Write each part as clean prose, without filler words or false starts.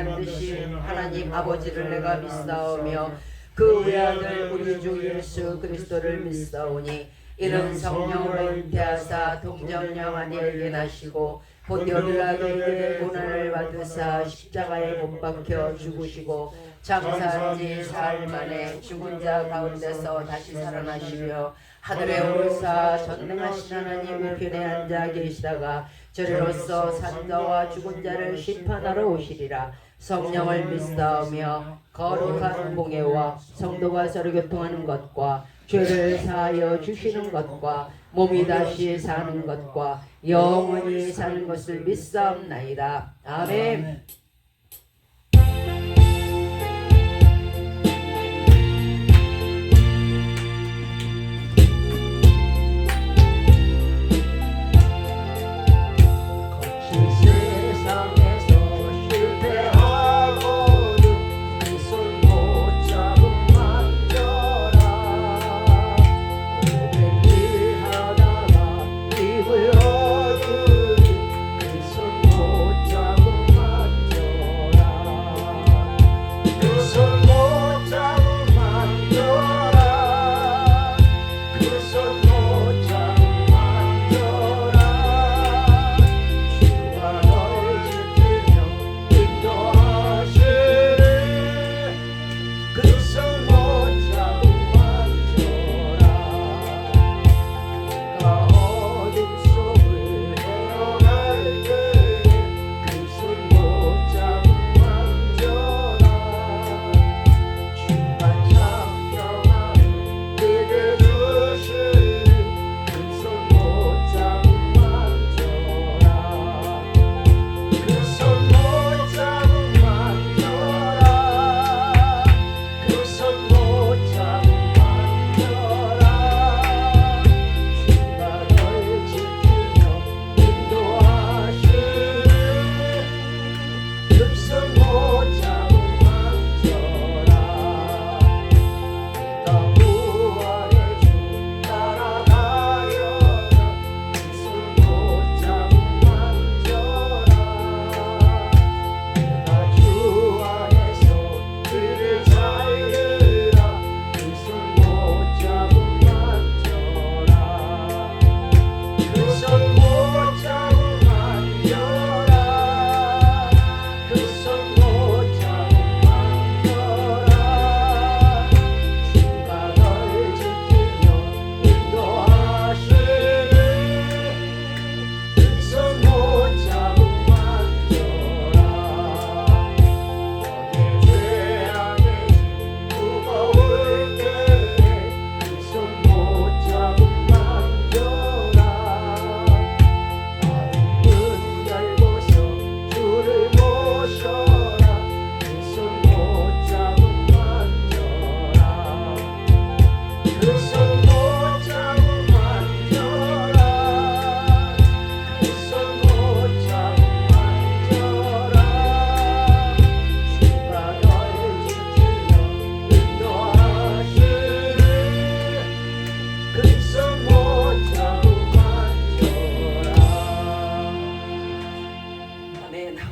만드신 하나님 아버지를 내가 믿사오며 그 외아들 우리 주 예수 그리스도를 믿사오니 이는 성령을 잉태하사 동정녀 마리아에게 나시고 본디오빌라도에게 고난을 받으사 십자가에 못 박혀 죽으시고 장사한 지 사흘 만에 죽은 자 가운데서 다시 살아나시며 하늘에 오르사 전능하신 하나님 우편에 앉아 계시다가 저리로서 산자와 죽은 자를 심판하러 오시리라. 성령을 믿사오며 거룩한 공예와 성도가 서로 교통하는 것과 죄를 사하여 주시는 것과 몸이 다시 사는 것과 영원히 사는 것을 믿사옵나이다. 아멘.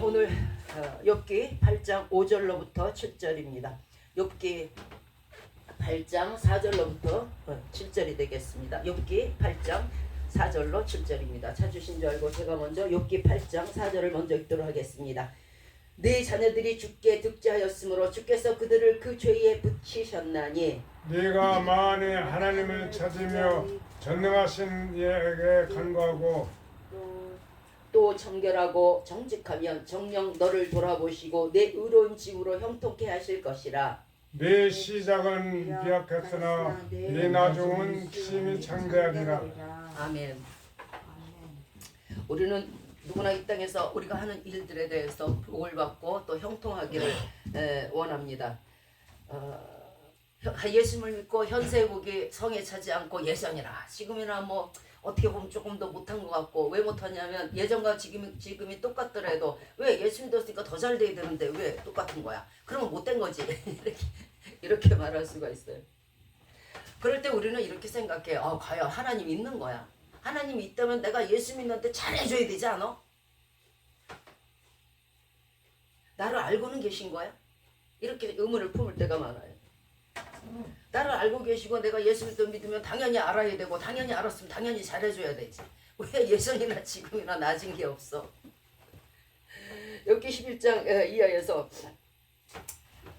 오늘 욥기 8장 5절로부터 7절입니다. 욥기 8장 4절로부터 7절이 되겠습니다. 욥기 8장 4절로 7절입니다. 찾으신 줄 알고 제가 먼저 욥기 8장 4절을 먼저 읽도록 하겠습니다. 네 자녀들이 주께 득자하였으므로 주께서 그들을 그 죄에 붙이셨나니 네가 만에 하나님을 찾으며 전능하신 이에게 간구하고 또 정결하고 정직하면 정녕 너를 돌아보시고 내 의로운 집으로 형통케 하실 것이라. 네 시작은 비약했으나 네 나중은 심히 창대하리라. 아멘. 우리는 누구나 이 땅에서 우리가 하는 일들에 대해서 복을 받고 또 형통하기를 원합니다. 예수님을 믿고 현세복이 성에 차지 않고 예전이라 지금이나 뭐 어떻게 보면 조금 더 못한 것 같고, 왜 못하냐면 예전과 지금이 똑같더라도 왜 예수 믿었으니까 더 잘 돼야 되는데 왜 똑같은 거야? 그러면 못된 거지. 이렇게 말할 수가 있어요. 그럴 때 우리는 이렇게 생각해. 과연 하나님 있는 거야. 하나님이 있다면 내가 예수 믿는데 잘해줘야 되지 않아? 나를 알고는 계신 거야? 이렇게 의문을 품을 때가 많아요. 나를 알고 계시고 내가 예수를 믿으면 당연히 알아야 되고 당연히 알았으면 당연히 잘해줘야 되지. 왜 예전이나 지금이나 낮은 게 없어? 여기 11장 이하에서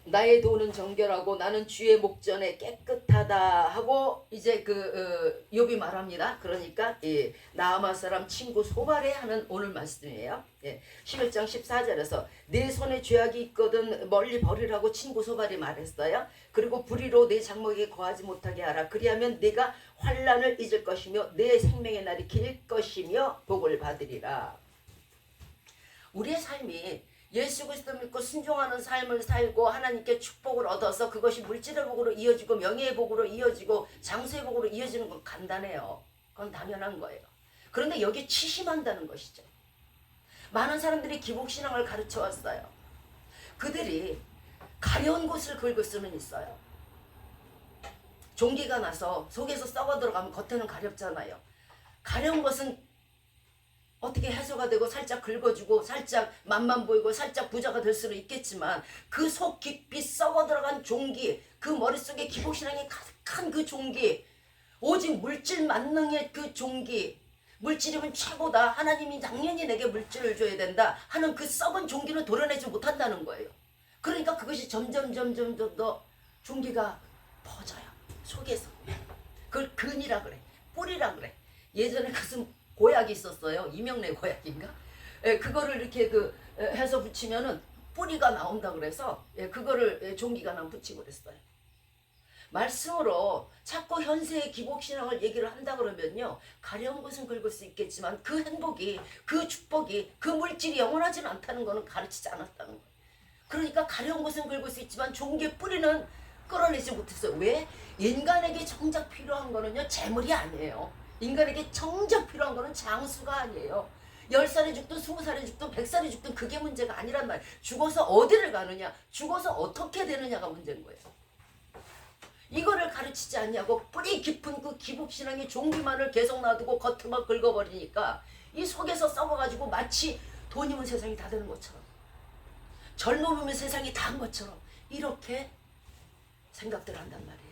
나의 도는 정결하고 나는 주의 목전에 깨끗하다 하고 이제 욥이 말합니다. 그러니까 나아마 사람 친구 소발에 하는 오늘 말씀이에요. 11장 14절에서 내 손에 죄악이 있거든 멀리 버리라고 친구 소발이 말했어요. 그리고 불의로 내 장막에 거하지 못하게 하라. 그리하면 네가 환난을 잊을 것이며 내 생명의 날이 길 것이며 복을 받으리라. 우리의 삶이 예수 그리스도 믿고 순종하는 삶을 살고 하나님께 축복을 얻어서 그것이 물질의 복으로 이어지고 명예의 복으로 이어지고 장수의 복으로 이어지는 건 간단해요. 그건 당연한 거예요. 그런데 여기에 치심한다는 것이죠. 많은 사람들이 기복신앙을 가르쳐 왔어요. 그들이 가려운 곳을 긁을 수는 있어요. 종기가 나서 속에서 썩어 들어가면 겉에는 가렵잖아요. 가려운 것은 어떻게 해소가 되고 살짝 긁어주고 살짝 맛만 보이고 살짝 부자가 될 수는 있겠지만 그 속 깊이 썩어 들어간 종기, 그 머릿속에 기복신앙이 가득한 그 종기, 오직 물질 만능의 그 종기, 물질이면 최고다, 하나님이 당연히 내게 물질을 줘야 된다 하는 그 썩은 종기는 도려내지 못한다는 거예요. 그러니까 그것이 점점 더 종기가 퍼져요. 속에서. 그걸 근이라 그래, 뿌리라 그래. 예전에 무슨 고약이 있었어요. 이명래 고약인가? 그거를 이렇게 해서 붙이면은 뿌리가 나온다 그래서 그거를 종기가 난 붙이고 그랬어요. 말씀으로 자꾸 현세의 기복신앙을 얘기를 한다 그러면요, 가려운 것은 긁을 수 있겠지만 그 행복이, 그 축복이, 그 물질이 영원하지는 않다는 것은 가르치지 않았다는 거예요. 그러니까 가려운 것은 긁을 수 있지만 종기의 뿌리는 끌어내지 못했어요. 왜? 인간에게 정작 필요한 거는요, 재물이 아니에요. 인간에게 정작 필요한 거는 장수가 아니에요. 10살에 죽든 20살에 죽든 100살에 죽든 그게 문제가 아니란 말이에요. 죽어서 어디를 가느냐, 죽어서 어떻게 되느냐가 문제인 거예요. 이거를 가르치지 않냐고 뿌리 깊은 그 기복신앙의 종기만을 계속 놔두고 겉으만 긁어버리니까 이 속에서 썩어가지고 마치 돈이면 세상이 다 되는 것처럼, 젊으면 세상이 다 한 것처럼 이렇게 생각들을 한단 말이에요.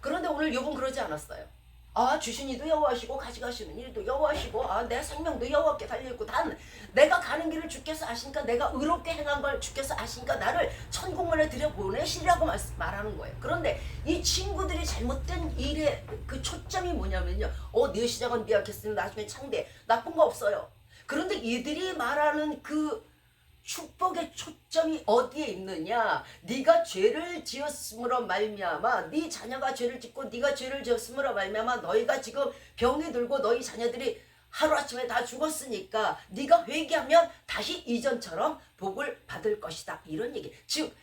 그런데 오늘 욥은 그러지 않았어요. 아, 주신 이도 여호와시고 가져가시는 일도 여호와시고, 아, 내 생명도 여호와께 달려있고, 단 내가 가는 길을 주께서 아시니까, 내가 의롭게 행한 걸 주께서 아시니까 나를 천국문에 들여보내시리라고 말하는 거예요. 그런데 이 친구들이 잘못된 일의 그 초점이 뭐냐면요, 내 시작은 미약했으면 나중에 창대, 나쁜 거 없어요. 그런데 이들이 말하는 그 축복의 초점이 어디에 있느냐? 네가 죄를 지었으므로 말미암아, 네 자녀가 죄를 짓고 네가 죄를 지었으므로 말미암아 너희가 지금 병이 들고 너희 자녀들이 하루아침에 다 죽었으니까 네가 회개하면 다시 이전처럼 복을 받을 것이다, 이런 얘기. 즉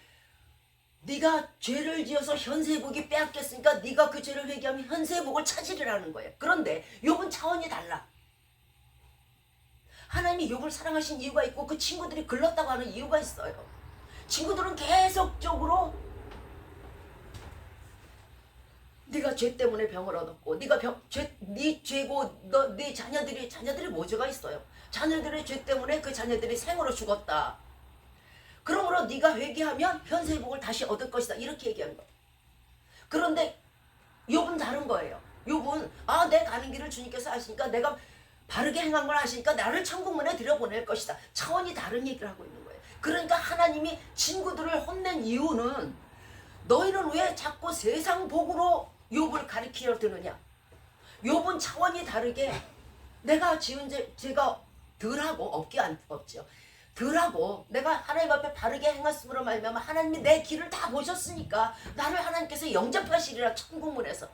네가 죄를 지어서 현세의 복이 빼앗겼으니까 네가 그 죄를 회개하면 현세의 복을 찾으리라는 거예요. 그런데 욥은 차원이 달라. 하나님이 욥을 사랑하신 이유가 있고 그 친구들이 글렀다고 하는 이유가 있어요. 친구들은 계속적으로 네가 죄 때문에 병을 얻었고, 네가 네 죄고 네 자녀들이 모자가 있어요. 자녀들의 죄 때문에 그 자녀들이 생으로 죽었다. 그러므로 네가 회개하면 현세의 복을 다시 얻을 것이다, 이렇게 얘기하는 거예요. 그런데 욥은 다른 거예요. 욥은 내 가는 길을 주님께서 아시니까, 내가 바르게 행한 걸 아시니까 나를 천국문에 들여보낼 것이다. 차원이 다른 얘기를 하고 있는 거예요. 그러니까 하나님이 친구들을 혼낸 이유는, 너희는 왜 자꾸 세상 복으로 욥을 가리키려 드느냐. 욥은 차원이 다르게 내가 지은 죄가 덜하고 없죠. 덜하고 내가 하나님 앞에 바르게 행했으므로 말미암아 하나님이 내 길을 다 보셨으니까 나를 하나님께서 영접하시리라, 천국문에서.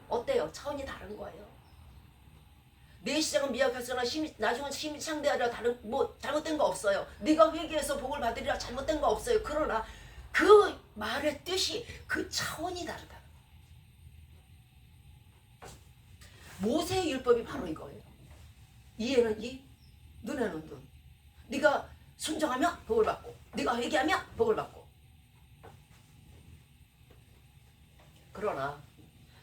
어때요? 차원이 다른 거예요. 내 시작은 미약했으나 나중은 심히 창대하리라, 잘못된 거 없어요. 네가 회개해서 복을 받으리라, 잘못된 거 없어요. 그러나 그 말의 뜻이, 그 차원이 다르다. 모세의 율법이 바로 이거예요. 이에는 이, 눈에는 눈. 네가 순종하면 복을 받고, 네가 회개하면 복을 받고. 그러나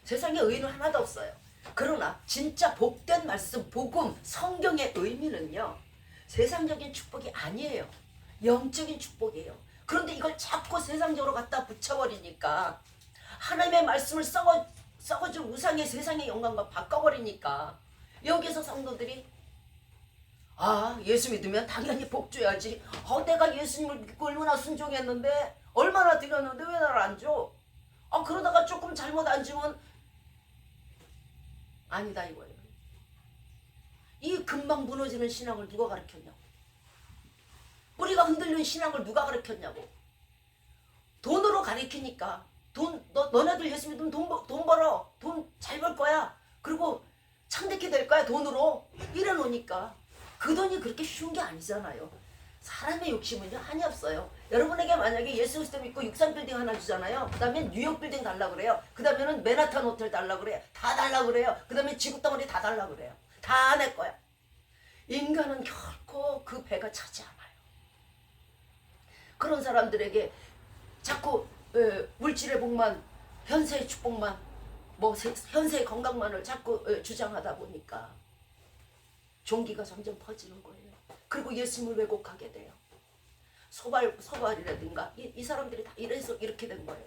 세상에 의인은 하나도 없어요. 그러나 진짜 복된 말씀, 복음, 성경의 의미는요, 세상적인 축복이 아니에요. 영적인 축복이에요. 그런데 이걸 자꾸 세상적으로 갖다 붙여버리니까, 하나님의 말씀을 썩어준 우상의 세상의 영광과 바꿔버리니까, 여기서 성도들이 예수 믿으면 당연히 복 줘야지. 내가 예수님을 믿고 얼마나 순종했는데, 얼마나 드렸는데 왜 나를 안 줘? 그러다가 조금 잘못 안 주면 아니다 이거예요. 이 금방 무너지는 신앙을 누가 가르쳤냐고. 뿌리가 흔들리는 신앙을 누가 가르쳤냐고. 돈으로 가르치니까 너네들 예수 믿으면 돈 벌어. 돈 잘 벌 거야. 그리고 창대케 될 거야 돈으로. 이래 놓으니까 그 돈이 그렇게 쉬운 게 아니잖아요. 사람의 욕심은요 한이 없어요. 여러분에게 만약에 예수 그리스도 믿고 63빌딩 하나 주잖아요. 그 다음에 뉴욕 빌딩 달라 그래요. 그 다음에는 맨하탄 호텔 달라 그래요. 다 달라 그래요. 그 다음에 지구덩어리 다 달라 그래요. 다 내 거야. 인간은 결코 그 배가 차지 않아요. 그런 사람들에게 자꾸 물질의 복만, 현세의 축복만, 현세의 건강만을 자꾸 주장하다 보니까 종기가 점점 퍼지는 거예요. 그리고 예수님을 왜곡하게 돼요. 소발이라든가 이 사람들이 다 이래서 이렇게 된 거예요.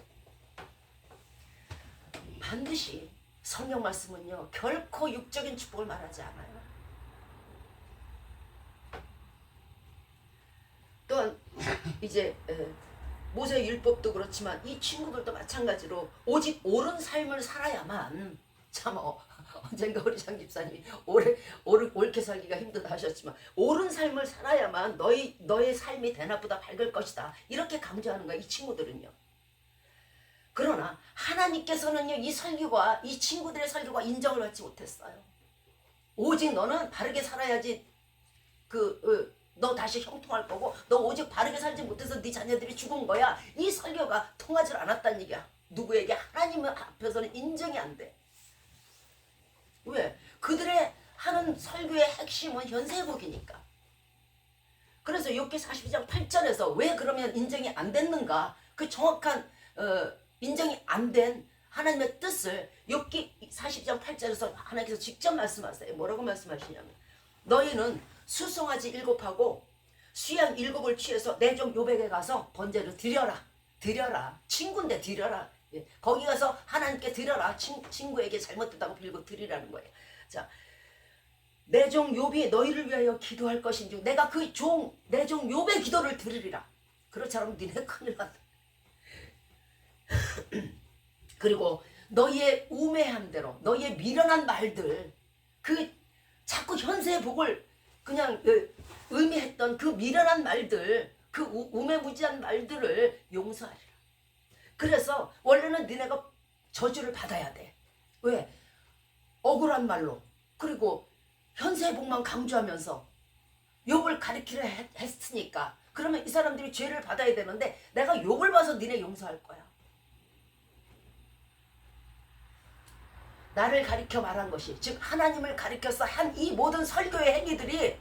반드시 성경 말씀은요 결코 육적인 축복을 말하지 않아요. 또한 이제 모세 율법도 그렇지만 이 친구들도 마찬가지로 오직 옳은 삶을 살아야만, 참 언젠가 우리 장 집사님이 옳게 살기가 힘들다 하셨지만, 옳은 삶을 살아야만 너의 삶이 대낮보다 밝을 것이다, 이렇게 강조하는 거야 이 친구들은요. 그러나 하나님께서는요 이 설교와 이 친구들의 설교가 인정을 받지 못했어요. 오직 너는 바르게 살아야지 너 다시 형통할 거고, 너 오직 바르게 살지 못해서 네 자녀들이 죽은 거야. 이 설교가 통하지 않았다는 얘기야. 누구에게? 하나님 앞에서는 인정이 안 돼. 왜? 그들의 하는 설교의 핵심은 현세복이니까. 그래서 욥기 42장 8절에서 왜 그러면 인정이 안 됐는가? 그 정확한 인정이 안 된 하나님의 뜻을 욥기 42장 8절에서 하나님께서 직접 말씀하세요. 뭐라고 말씀하시냐면, 너희는 수송아지 7하고 수양 7을 취해서 내 종 욥에게 가서 번제를 드려라. 친구인데 드려라. 예. 거기 가서 하나님께 드려라. 친구에게 잘못됐다고 빌고 드리라는 거예요. 자, 내 종 욥이 너희를 위하여 기도할 것인지 내가 그 내 종 욥의 기도를 들으리라. 그렇지 않으면 니네 큰일 난다. 그리고 너희의 우매한 대로, 너희의 미련한 말들, 자꾸 현세의 복을 그냥 의미했던 그 미련한 말들, 그 우매무지한 말들을 용서하리라. 그래서 원래는 니네가 저주를 받아야 돼. 왜? 억울한 말로, 그리고 현세의 복만 강조하면서 욥을 가리키려 했으니까, 그러면 이 사람들이 죄를 받아야 되는데 내가 욥을 봐서 니네 용서할 거야. 나를 가리켜 말한 것이, 즉 하나님을 가리켜서 한 이 모든 설교의 행위들이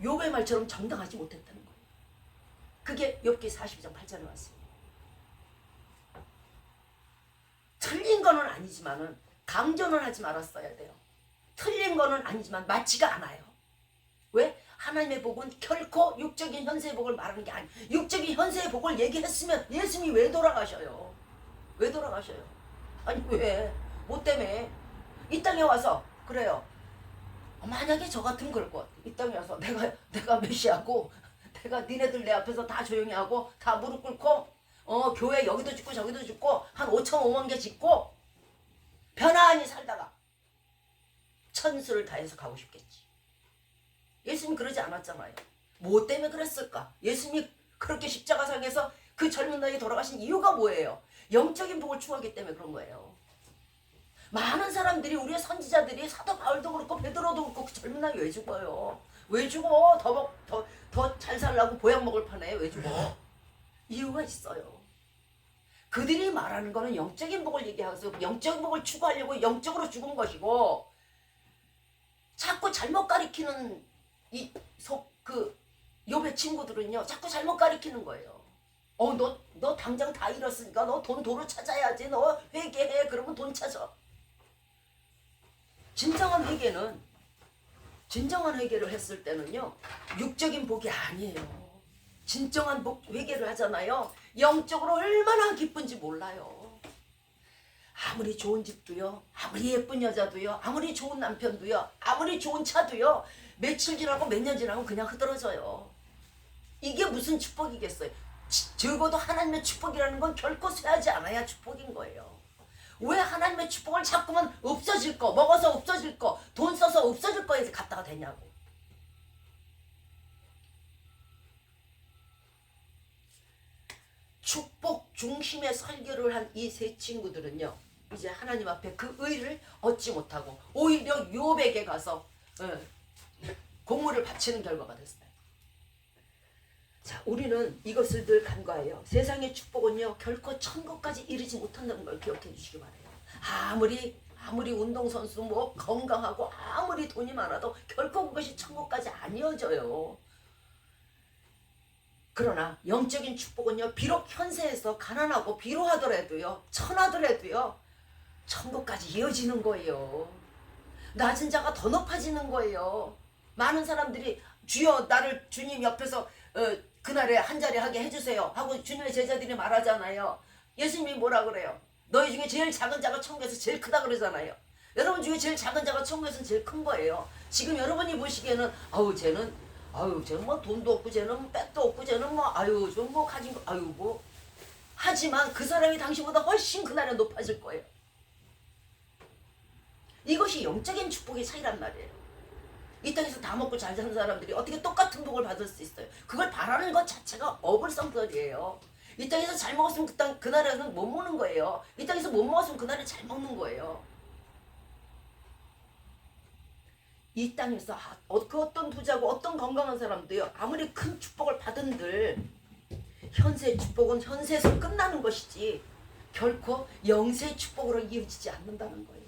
욥의 말처럼 정당하지 못했다는 거예요. 그게 욥기 42장 8절에 왔습니다. 틀린 거는 아니지만은 강조는 하지 말았어야 돼요. 틀린 거는 아니지만 맞지가 않아요. 왜? 하나님의 복은 결코 육적인 현세의 복을 말하는 게 아니에요. 육적인 현세의 복을 얘기했으면 예수님이 왜 돌아가셔요? 왜 돌아가셔요? 아니 왜? 뭐 때문에? 이 땅에 와서 그래요. 만약에 저 같으면 그럴 것 같아. 이 땅에 와서 내가 메시아고, 내가 니네들 내 앞에서 다 조용히 하고 다 무릎 꿇고 교회 여기도 짓고 저기도 짓고 한 5천 개 짓고 편안히 살다가 천수를 다해서 가고 싶겠지. 예수님 그러지 않았잖아요. 뭐 때문에 그랬을까? 예수님이 그렇게 십자가상에서 그 젊은 나이에 돌아가신 이유가 뭐예요? 영적인 복을 추구하기 때문에 그런 거예요. 많은 사람들이, 우리의 선지자들이, 사도 바울도 그렇고 베드로도 그렇고 그 젊은 나이 왜 죽어요? 왜 죽어? 더 잘 살라고 보약 먹을 판에 왜 죽어? 이유가 있어요. 그들이 말하는 거는 영적인 복을 얘기하면서 영적인 복을 추구하려고 영적으로 죽은 것이고, 자꾸 잘못 가리키는 욥의 친구들은요 자꾸 잘못 가리키는 거예요. 너 당장 다 잃었으니까 너 도로 찾아야지. 너 회개해. 그러면 돈 찾아. 진정한 회개를 했을 때는요, 육적인 복이 아니에요. 진정한 회개를 하잖아요. 영적으로 얼마나 기쁜지 몰라요. 아무리 좋은 집도요, 아무리 예쁜 여자도요, 아무리 좋은 남편도요, 아무리 좋은 차도요, 며칠 지나고 몇 년 지나고 그냥 흐드러져요. 이게 무슨 축복이겠어요? 적어도 하나님의 축복이라는 건 결코 쇠하지 않아야 축복인 거예요. 왜 하나님의 축복을 자꾸만 없어질 거, 먹어서 없어질 거, 돈 써서 없어질 거에 갖다가 대냐고. 축복 중심의 설교를 한 이 세 친구들은요, 이제 하나님 앞에 그 의를 얻지 못하고 오히려 욥에게 가서 공물을 바치는 결과가 됐어요. 자, 우리는 이것을 늘 간과해요. 세상의 축복은요, 결코 천국까지 이르지 못한다는 걸 기억해 주시기 바라요. 아무리 운동선수 뭐 건강하고 아무리 돈이 많아도 결코 그것이 천국까지 안 이어져요. 그러나 영적인 축복은요, 비록 현세에서 가난하고 비로하더라도요, 천하더라도요, 천국까지 이어지는 거예요. 낮은 자가 더 높아지는 거예요. 많은 사람들이 주여 나를 주님 옆에서 그날에 한자리 하게 해주세요 하고 주님의 제자들이 말하잖아요. 예수님이 뭐라 그래요? 너희 중에 제일 작은 자가 천국에서 제일 크다 그러잖아요. 여러분 중에 제일 작은 자가 천국에서 제일 큰 거예요. 지금 여러분이 보시기에는 쟤는 뭐 돈도 없고 쟤는 백도 없고 쟤는 뭐 좀 뭐 가진 거 뭐 하지만 그 사람이 당신보다 훨씬 그날에 높아질 거예요. 이것이 영적인 축복의 차이란 말이에요. 이 땅에서 다 먹고 잘 사는 사람들이 어떻게 똑같은 복을 받을 수 있어요? 그걸 바라는 것 자체가 어불성설이에요. 이 땅에서 잘 먹었으면 그날에는 못 먹는 거예요. 이 땅에서 못 먹었으면 그날에 잘 먹는 거예요. 이 땅에서 그 어떤 부자고 어떤 건강한 사람도요, 아무리 큰 축복을 받은들 현세의 축복은 현세에서 끝나는 것이지 결코 영세의 축복으로 이어지지 않는다는 거예요.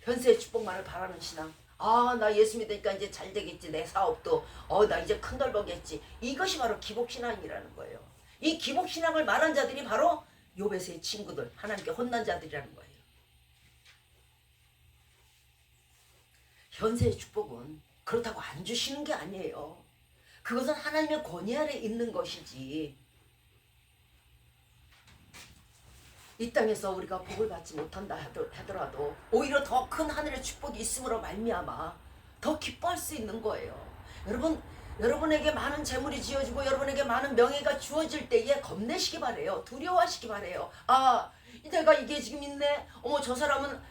현세의 축복만을 바라는 신앙, 나 예수 믿으니까 이제 잘 되겠지, 내 사업도 나 이제 큰돌 벌겠지, 이것이 바로 기복신앙이라는 거예요. 이 기복신앙을 말한 자들이 바로 욥의 세 친구들, 하나님께 혼난 자들이라는 거예요. 현세의 축복은 그렇다고 안 주시는 게 아니에요. 그것은 하나님의 권위 아래 있는 것이지, 이 땅에서 우리가 복을 받지 못한다 하더라도 오히려 더 큰 하늘의 축복이 있음으로 말미암아 더 기뻐할 수 있는 거예요. 여러분에게 많은 재물이 지어지고 여러분에게 많은 명예가 주어질 때에 겁내시기 바래요. 두려워하시기 바래요. 내가 이게 지금 있네. 저 사람은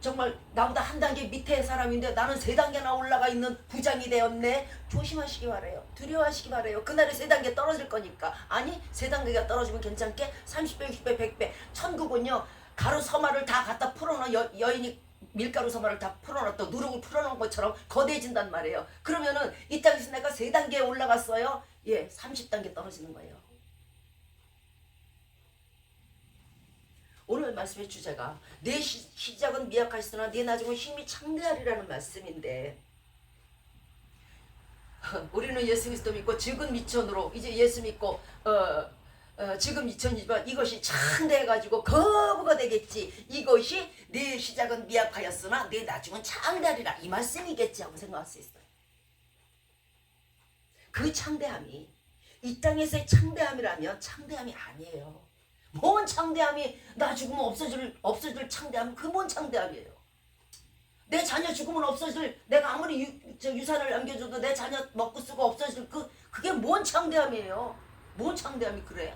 정말 나보다 한 단계 밑에 사람인데 나는 3단계나 올라가 있는 부장이 되었네. 조심하시기 바래요. 두려워하시기 바래요. 그날에 3단계 떨어질 거니까. 아니 3단계가 떨어지면 괜찮게 30배, 60배, 100배. 천국은요, 가루 서마를 다 갖다 풀어놓은 여인이 밀가루 서마를 다 풀어놨다 누룩을 풀어놓은 것처럼 거대해진단 말이에요. 그러면은 이 땅에서 내가 3단계에 올라갔어요. 30단계 떨어지는 거예요. 오늘 말씀의 주제가 내 시작은 미약하시으나 내 나중은 힘이 창대하리라는 말씀인데, 우리는 예수 그리스도 믿고 지금 미천으로 이제 예수 믿고 지금 미천이지만 이것이 창대해가지고 거부가 되겠지. 이것이 내 시작은 미약하였으나 내 나중은 창대하리라, 이 말씀이겠지 하고 생각할 수 있어요. 그 창대함이 이 땅에서의 창대함이라면 창대함이 아니에요. 뭔 창대함이, 나 죽으면 없어질 창대함, 그 뭔 창대함이에요. 내 자녀 죽으면 없어질, 내가 아무리 유산을 남겨줘도 내 자녀 먹고 쓰고 없어질 그게 뭔 창대함이에요. 뭔 창대함이 그래?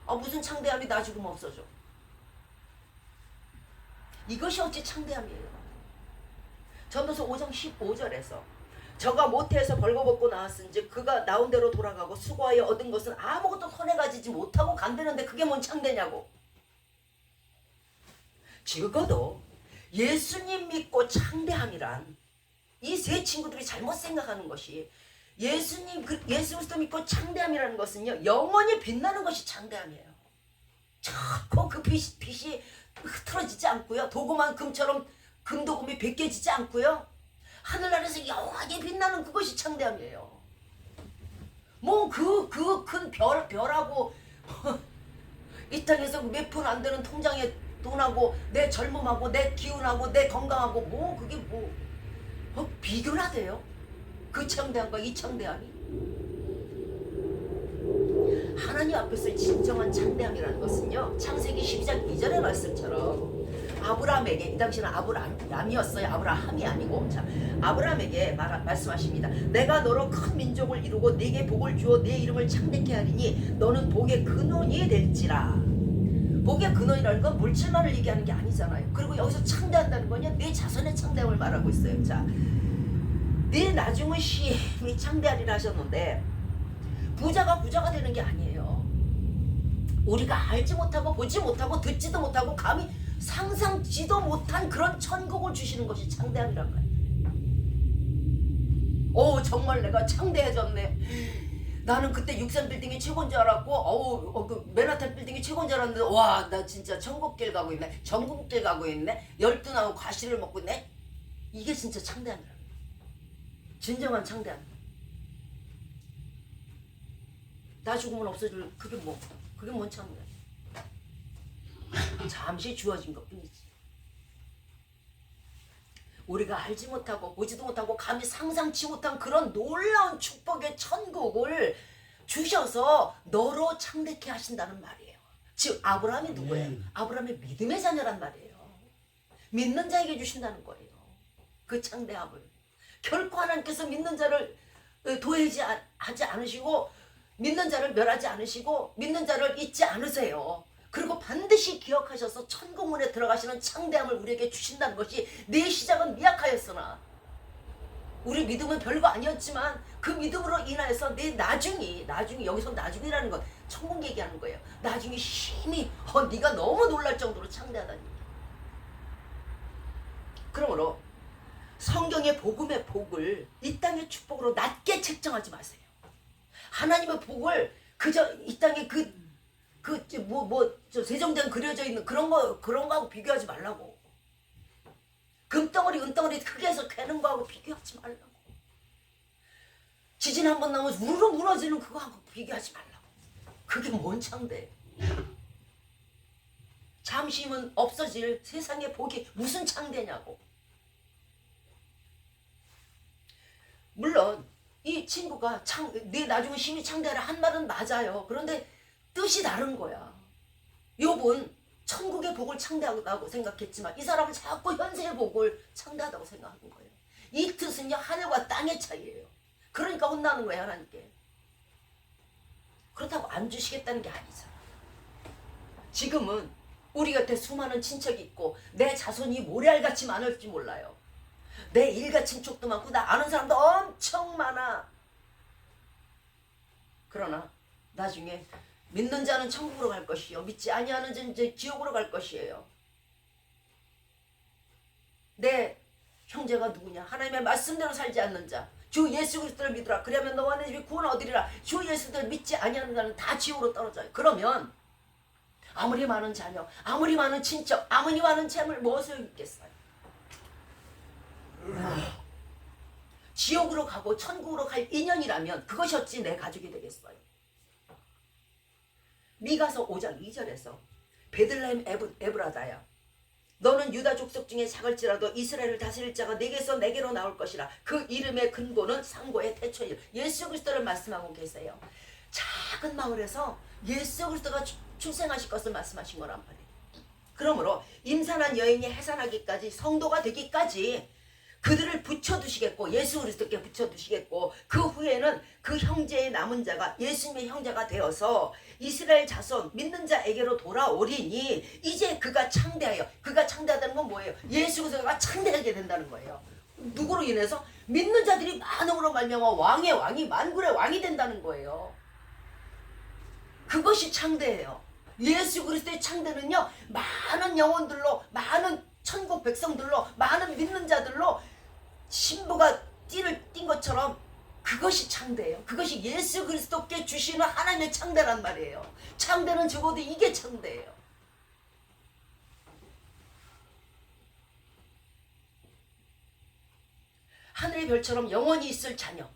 무슨 창대함이 나 죽으면 없어져. 이것이 어찌 창대함이에요. 전도서 5장 15절에서 저가 모태에서 벌거벗고 나왔은즉 그가 나온 대로 돌아가고 수고하여 얻은 것은 아무것도 손에 가지지 못하고 간다는데 그게 뭔 창대냐고. 적어도 예수님 믿고 창대함이란, 이 세 친구들이 잘못 생각하는 것이, 예수 그리스도 믿고 창대함이라는 것은요, 영원히 빛나는 것이 창대함이에요. 자꾸 그 빛이 흐트러지지 않고요, 도금한 금처럼 금도금이 벗겨지지 않고요, 하늘나라에서 영원히 빛나는 그것이 창대함이에요. 뭐 그 큰 별하고 이 땅에서 몇 푼 안 되는 통장에 돈하고 내 젊음하고 내 기운하고 내 건강하고 뭐 그게 뭐 비교나 돼요? 그 창대함과 이 창대함이. 하나님 앞에서 진정한 창대함이라는 것은요, 창세기 12장 2절의 말씀처럼 아브라함에게, 이 당시는 아브라함이었어요. 아브라함이 아니고. 자, 아브라함에게 말씀하십니다. 내가 너로 큰 민족을 이루고 네게 복을 주어 네 이름을 창대케 하리니 너는 복의 근원이 될지라. 복의 근원이라는 건 물질만을 얘기하는 게 아니잖아요. 그리고 여기서 창대한다는 건요, 네 자손의 창대함을 말하고 있어요. 자, 네 나중은 심히 창대하리라 하셨는데, 부자가 되는 게 아니에요. 우리가 알지 못하고 보지 못하고 듣지도 못하고 감히 상상지도 못한 그런 천국을 주시는 것이 창대함이란 말이에요. 오, 정말 내가 창대해졌네. 나는 그때 63빌딩이 최고인 줄 알았고, 그 맨하탄 빌딩이 최고인 줄 알았는데, 와, 나 진짜 천국길 가고 있네. 전국길 가고 있네. 열두나무 과실을 먹고 있네. 이게 진짜 창대함이란 말이에요. 진정한 창대함. 나 죽으면 없어질, 그게 뭔 창대함. 잠시 주어진 것 뿐이지. 우리가 알지 못하고 보지도 못하고 감히 상상치 못한 그런 놀라운 축복의 천국을 주셔서 너로 창대케 하신다는 말이에요. 즉 아브라함이 누구예요? 아브라함의 믿음의 자녀란 말이에요. 믿는 자에게 주신다는 거예요. 그 창대함을. 결코 하나님께서 믿는 자를 도외지 하지 않으시고, 믿는 자를 멸하지 않으시고, 믿는 자를 잊지 않으세요. 그리고 반드시 기억하셔서 천국문에 들어가시는 창대함을 우리에게 주신다는 것이, 내 시작은 미약하였으나 우리 믿음은 별거 아니었지만 그 믿음으로 인하여서 내 나중이 여기서 나중이라는 건 천국 얘기하는 거예요. 나중에 힘이 네가 너무 놀랄 정도로 창대하다니. 그러므로 성경의 복음의 복을 이 땅의 축복으로 낮게 책정하지 마세요. 하나님의 복을 그저 이 땅에 저 세종대왕 그려져 있는 그런 거하고 비교하지 말라고. 금덩어리 은덩어리 크게 해서 캐는 거하고 비교하지 말라고. 지진 한번 나면 우르르 무너지는 그거하고 비교하지 말라고. 그게 뭔 창대예요. 잠시면 없어질 세상의 복이 무슨 창대냐고. 물론 이 친구가 네 나중에 힘이 창대하라 한 말은 맞아요. 그런데 뜻이 다른 거야. 욥은 천국의 복을 창대하다고 생각했지만 이 사람은 자꾸 현세의 복을 창대하다고 생각하는 거예요. 이 뜻은요, 하늘과 땅의 차이예요. 그러니까 혼나는 거예요, 하나님께. 그렇다고 안 주시겠다는 게 아니잖아. 지금은 우리 곁에 수많은 친척이 있고 내 자손이 모래알같이 많을지 몰라요. 내 일가 친척도 많고 나 아는 사람도 엄청 많아. 그러나 나중에 믿는 자는 천국으로 갈 것이요, 믿지 아니하는 자는 이제 지옥으로 갈 것이에요. 내 형제가 누구냐? 하나님의 말씀대로 살지 않는 자, 주 예수 그리스도를 믿으라. 그러면 너와 내 집이 구원 얻으리라. 주 예수를 믿지 아니하는 자는 다 지옥으로 떨어져요. 그러면 아무리 많은 자녀, 아무리 많은 친척, 아무리 많은 재물 무엇을 있겠어요? 지옥으로 가고 천국으로 갈 인연이라면 그것이 어찌 내 가족이 되겠어요? 미가서 5장 2절에서 베들레헴 에브라다야, 너는 유다 족속 중에 작을지라도 이스라엘을 다스릴 자가 내게서 내게로 나올 것이라. 그 이름의 근본은 상고의 태초일. 예수 그리스도를 말씀하고 계세요. 작은 마을에서 예수 그리스도가 출생하실 것을 말씀하신 거란 말이에요. 그러므로 임산한 여인이 해산하기까지, 성도가 되기까지 그들을 붙여두시겠고, 예수 그리스도께 붙여두시겠고, 그 후에는 그 형제의 남은 자가 예수님의 형제가 되어서 이스라엘 자손 믿는 자에게로 돌아오리니, 이제 그가 창대하여, 그가 창대하다는 건 뭐예요? 예수 그리스도가 창대하게 된다는 거예요. 누구로 인해서? 믿는 자들이 많음으로 말미암아 왕의 왕이 만군의 왕이 된다는 거예요. 그것이 창대예요. 예수 그리스도의 창대는요, 많은 영혼들로, 많은 천국 백성들로, 많은 믿는 자들로 신부가 띠를 띈 것처럼 그것이 창대예요. 그것이 예수 그리스도께 주시는 하나님의 창대란 말이에요. 창대는 적어도 이게 창대예요. 하늘의 별처럼 영원히 있을 자녀,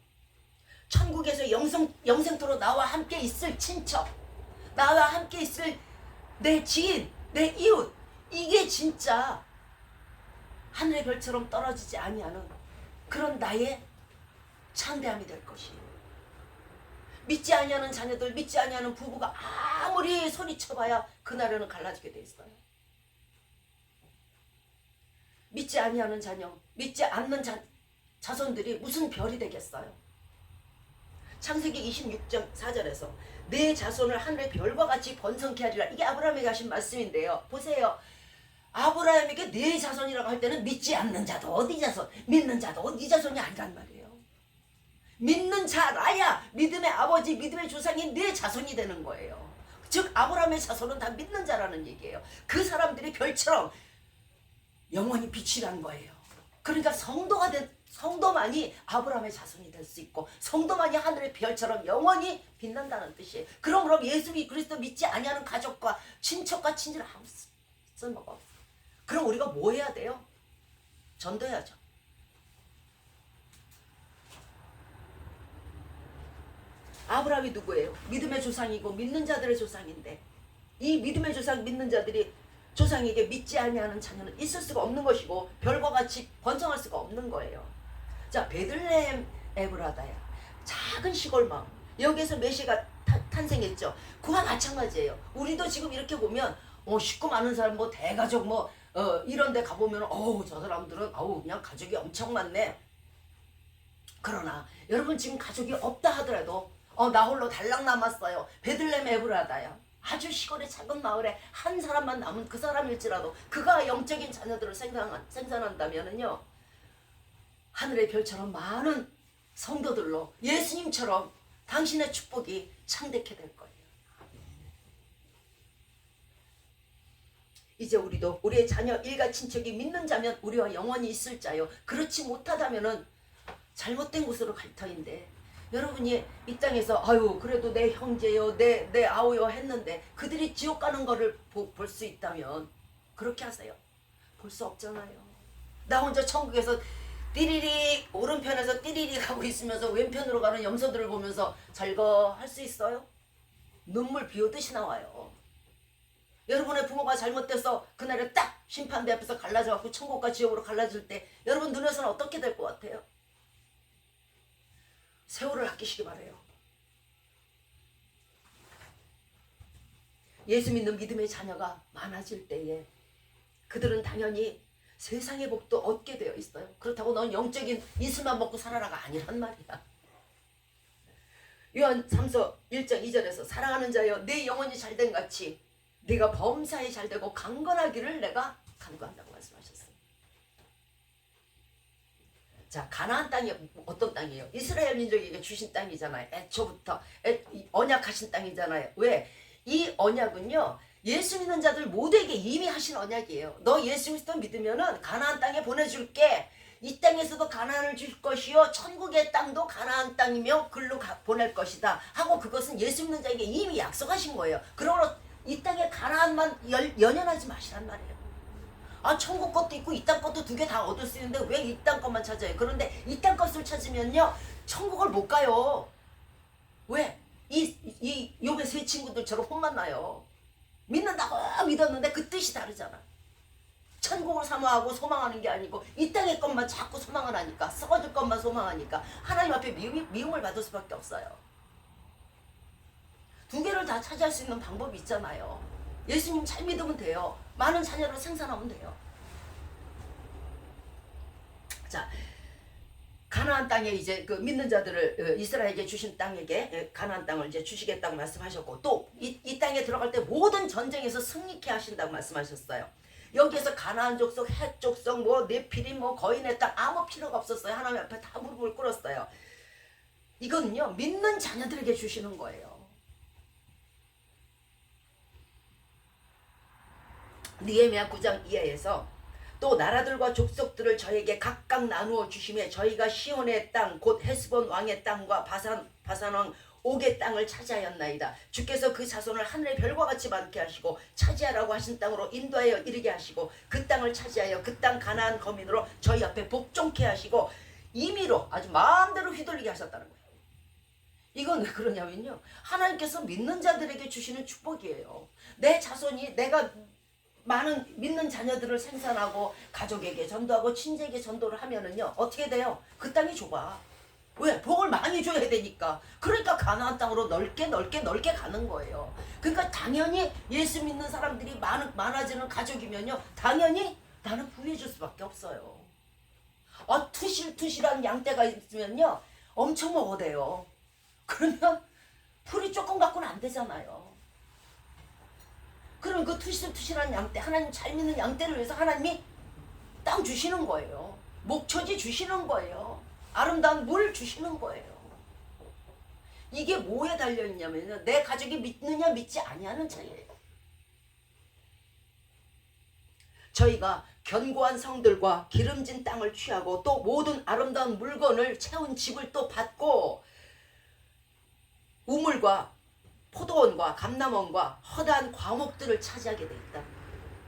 천국에서 영생토록 나와 함께 있을 친척, 나와 함께 있을 내 지인, 내 이웃, 이게 진짜 하늘의 별처럼 떨어지지 아니하는 그런 나의 창대함이 될 것이에요. 믿지 아니하는 자녀들, 믿지 아니하는 부부가 아무리 소리쳐봐야 그날에는 갈라지게 돼 있어요. 믿지 아니하는 자녀, 믿지 않는 자손들이 무슨 별이 되겠어요. 창세기 26장 4절에서 내 자손을 하늘의 별과 같이 번성케 하리라. 이게 아브라함에게 하신 말씀인데요. 보세요. 아브라함에게 내 자손이라고 할 때는 믿지 않는 자도 어디 자손, 믿는 자도 어디 자손이 아니란 말이에요. 믿는 자라야 믿음의 아버지, 믿음의 조상이 내 자손이 되는 거예요. 즉 아브라함의 자손은 다 믿는 자라는 얘기예요. 그 사람들이 별처럼 영원히 빛이란 거예요. 그러니까 성도만이 아브라함의 자손이 될 수 있고 성도만이 하늘의 별처럼 영원히 빛난다는 뜻이에요. 그럼 예수 그리스도 믿지 아니하는 가족과 친척과 친지를 아무 쓸모가 없어요. 그럼 우리가 뭐 해야 돼요? 전도해야죠. 아브라함이 누구예요? 믿음의 조상이고 믿는 자들의 조상인데 이 믿음의 조상 믿는 자들이 조상에게 믿지 아니하는 자녀는 있을 수가 없는 것이고 별과 같이 번성할 수가 없는 거예요. 자, 베들레헴 에브라다야, 작은 시골 마을, 여기에서 메시가 탄생했죠. 그와 마찬가지예요. 우리도 지금 이렇게 보면 식구 많은 사람 뭐 대가족 이런 데 가보면 저 사람들은 그냥 가족이 엄청 많네. 그러나 여러분 지금 가족이 없다 하더라도 나 홀로 달랑 남았어요. 베들레헴 에브라다야, 아주 시골의 작은 마을에 한 사람만 남은 그 사람일지라도 그가 영적인 자녀들을 생산한다면은요, 하늘의 별처럼 많은 성도들로 예수님처럼 당신의 축복이 창대케 될 거예요. 이제 우리도 우리의 자녀 일가 친척이 믿는 자면 우리와 영원히 있을 자요. 그렇지 못하다면은 잘못된 곳으로 갈 터인데, 여러분이 이 땅에서 그래도 내 형제요 내 아우요 했는데 그들이 지옥 가는 거를 볼 수 있다면 그렇게 하세요. 볼 수 없잖아요. 나 혼자 천국에서 띠리리 오른편에서 띠리리 가고 있으면서 왼편으로 가는 염소들을 보면서 절거 할 수 있어요? 눈물 비 오듯이 나와요. 여러분의 부모가 잘못돼서 그날에 딱 심판대 앞에서 갈라져 갖고 천국과 지옥으로 갈라질 때 여러분 눈에서는 어떻게 될 것 같아요? 세월을 아끼시기 바라요. 예수 믿는 믿음의 자녀가 많아질 때에 그들은 당연히 세상의 복도 얻게 되어 있어요. 그렇다고 넌 영적인 이슬만 먹고 살아라가 아니란 말이야. 요한 3서 1장 2절에서 사랑하는 자여 내 영혼이 잘된 같이 네가 범사에 잘되고 강건하기를 내가 간구한다고 말씀하셨어요. 자, 가나안 땅이 어떤 땅이에요? 이스라엘 민족에게 주신 땅이잖아요. 애초부터 언약하신 땅이잖아요. 왜? 이 언약은요, 예수 믿는 자들 모두에게 이미 하신 언약이에요. 너 예수 그리스도 믿으면은 가나안 땅에 보내줄게. 이 땅에서도 가나안을 줄 것이요 천국의 땅도 가나안 땅이며 글로 보낼 것이다 하고 그것은 예수 믿는 자에게 이미 약속하신 거예요. 그러므로 이 땅에 가나안만 연연하지 마시란 말이에요. 천국 것도 있고 이 땅 것도 두 개 다 얻을 수 있는데 왜 이 땅 것만 찾아요? 그런데 이 땅 것을 찾으면요 천국을 못 가요. 왜? 이 욥의 세 친구들처럼 혼만 나요. 믿는다고 믿었는데 그 뜻이 다르잖아. 천국을 사모하고 소망하는 게 아니고 이 땅의 것만 자꾸 소망을 하니까, 썩어질 것만 소망하니까 하나님 앞에 미움을 받을 수밖에 없어요. 두 개를 다 차지할 수 있는 방법이 있잖아요. 예수님 잘 믿으면 돼요. 많은 자녀를 생산하면 돼요. 자, 가나안 땅에 이제 그 믿는 자들을 이스라엘에게 주신 땅에게 가나안 땅을 이제 주시겠다고 말씀하셨고, 또 이 땅에 들어갈 때 모든 전쟁에서 승리케 하신다고 말씀하셨어요. 여기에서 가나안 족속, 헷 족속, 네피림, 거인의 땅 아무 필요가 없었어요. 하나님 앞에 다 무릎을 꿇었어요. 이거는요 믿는 자녀들에게 주시는 거예요. 느헤미야 9장 이하에서 또 나라들과 족속들을 저에게 각각 나누어 주시며 저희가 시온의 땅 곧 헤스본 왕의 땅과 바산 왕 옥의 땅을 차지하였나이다. 주께서 그 자손을 하늘의 별과 같이 많게 하시고 차지하라고 하신 땅으로 인도하여 이르게 하시고 그 땅을 차지하여 그 땅 가나안 거민으로 저희 앞에 복종케 하시고 임의로 아주 마음대로 휘둘리게 하셨다는 거예요. 이건 왜 그러냐면요, 하나님께서 믿는 자들에게 주시는 축복이에요. 내 자손이 내가 많은 믿는 자녀들을 생산하고 가족에게 전도하고 친지에게 전도를 하면은요 어떻게 돼요? 그 땅이 좁아. 왜? 복을 많이 줘야 되니까. 그러니까 가나안 땅으로 넓게 가는 거예요. 그러니까 당연히 예수 믿는 사람들이 많아지는 가족이면요 당연히 나는 부해줄 수밖에 없어요. 투실투실한 양떼가 있으면요 엄청 먹어야 돼요. 그러면 풀이 조금 갖고는 안 되잖아요. 그럼 그 투실투실한 양떼, 하나님 잘 믿는 양떼를 위해서 하나님이 땅 주시는 거예요. 목초지 주시는 거예요. 아름다운 물 주시는 거예요. 이게 뭐에 달려있냐면요 내 가족이 믿느냐 믿지 아니하는 차이예요. 저희가 견고한 성들과 기름진 땅을 취하고 또 모든 아름다운 물건을 채운 집을 또 받고 우물과 포도원과 감람원과 허다한 과목들을 차지하게 돼 있다.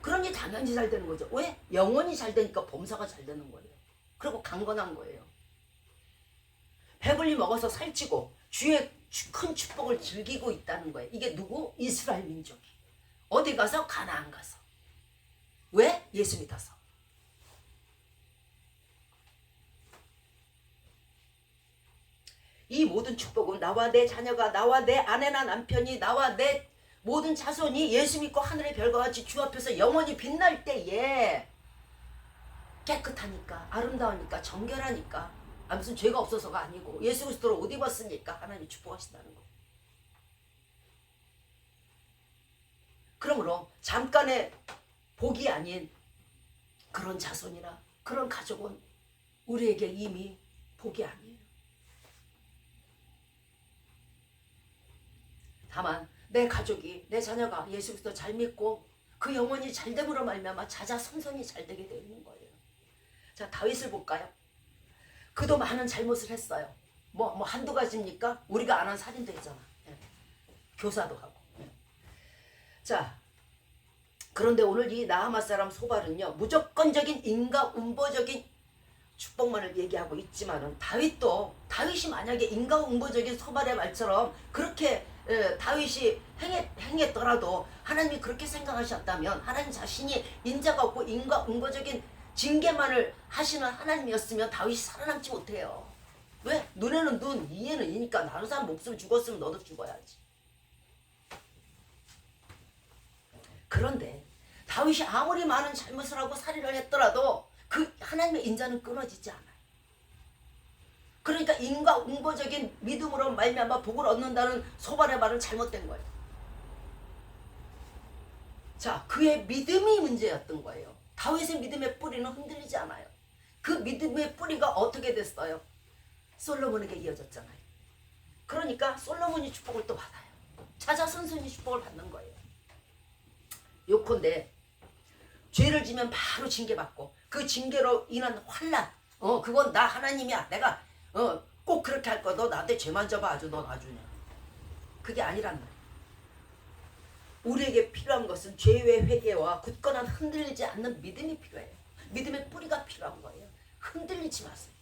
그러니 당연히 잘 되는 거죠. 왜? 영혼이 잘 되니까 범사가 잘 되는 거예요. 그리고 강건한 거예요. 배불리 먹어서 살찌고 주의 큰 축복을 즐기고 있다는 거예요. 이게 누구? 이스라엘 민족이. 어디 가서? 가나안 가서. 왜? 예수 믿어서. 이 모든 축복은 나와 내 자녀가, 나와 내 아내나 남편이, 나와 내 모든 자손이 예수 믿고 하늘의 별과 같이 주 앞에서 영원히 빛날 때에 깨끗하니까, 아름다우니까, 정결하니까, 무슨 죄가 없어서가 아니고 예수 그리스도로 옷 입었으니까 하나님이 축복하신다는 거예요. 그러므로 잠깐의 복이 아닌 그런 자손이나 그런 가족은 우리에게 이미 복이 아니에요. 다만 내 가족이, 내 자녀가 예수 그리스도 잘 믿고 그 영혼이 잘됨으로 말미암아 자자손손이 잘 되게 되어 있는 거예요. 자, 다윗을 볼까요? 그도 많은 잘못을 했어요. 뭐 한두 가지입니까? 우리가 안 한 살인도 했잖아. 예. 교사도 하고. 예. 자, 그런데 오늘 이 나아마 사람 소발은요 무조건적인 인과응보적인 축복만을 얘기하고 있지만은 다윗이 만약에 인과응보적인 소발의 말처럼 그렇게 다윗이 행했더라도 하나님이 그렇게 생각하셨다면 하나님 자신이 인자가 없고 인과응보적인 징계만을 하시는 하나님이었으면 다윗이 살아남지 못해요. 왜? 눈에는 눈, 이에는 이니까 다른 사람 목숨 죽었으면 너도 죽어야지. 그런데 다윗이 아무리 많은 잘못을 하고 살인을 했더라도 그 하나님의 인자는 끊어지지 않아요. 그러니까 인과응보적인 믿음으로 말미암아 복을 얻는다는 소발의 말은 잘못된 거예요. 자, 그의 믿음이 문제였던 거예요. 다윗의 믿음의 뿌리는 흔들리지 않아요. 그 믿음의 뿌리가 어떻게 됐어요? 솔로몬에게 이어졌잖아요. 그러니까 솔로몬이 축복을 또 받아요. 자자손손이 축복을 받는 거예요. 요컨대 죄를 지면 바로 징계받고 그 징계로 인한 환난, 그건 나 하나님이야. 내가 꼭 그렇게 할 거야. 너 나한테 죄만 져봐. 아주 너 놔주냐. 그게 아니란 말이야. 우리에게 필요한 것은 죄의 회개와 굳건한 흔들리지 않는 믿음이 필요해요. 믿음의 뿌리가 필요한 거예요. 흔들리지 마세요.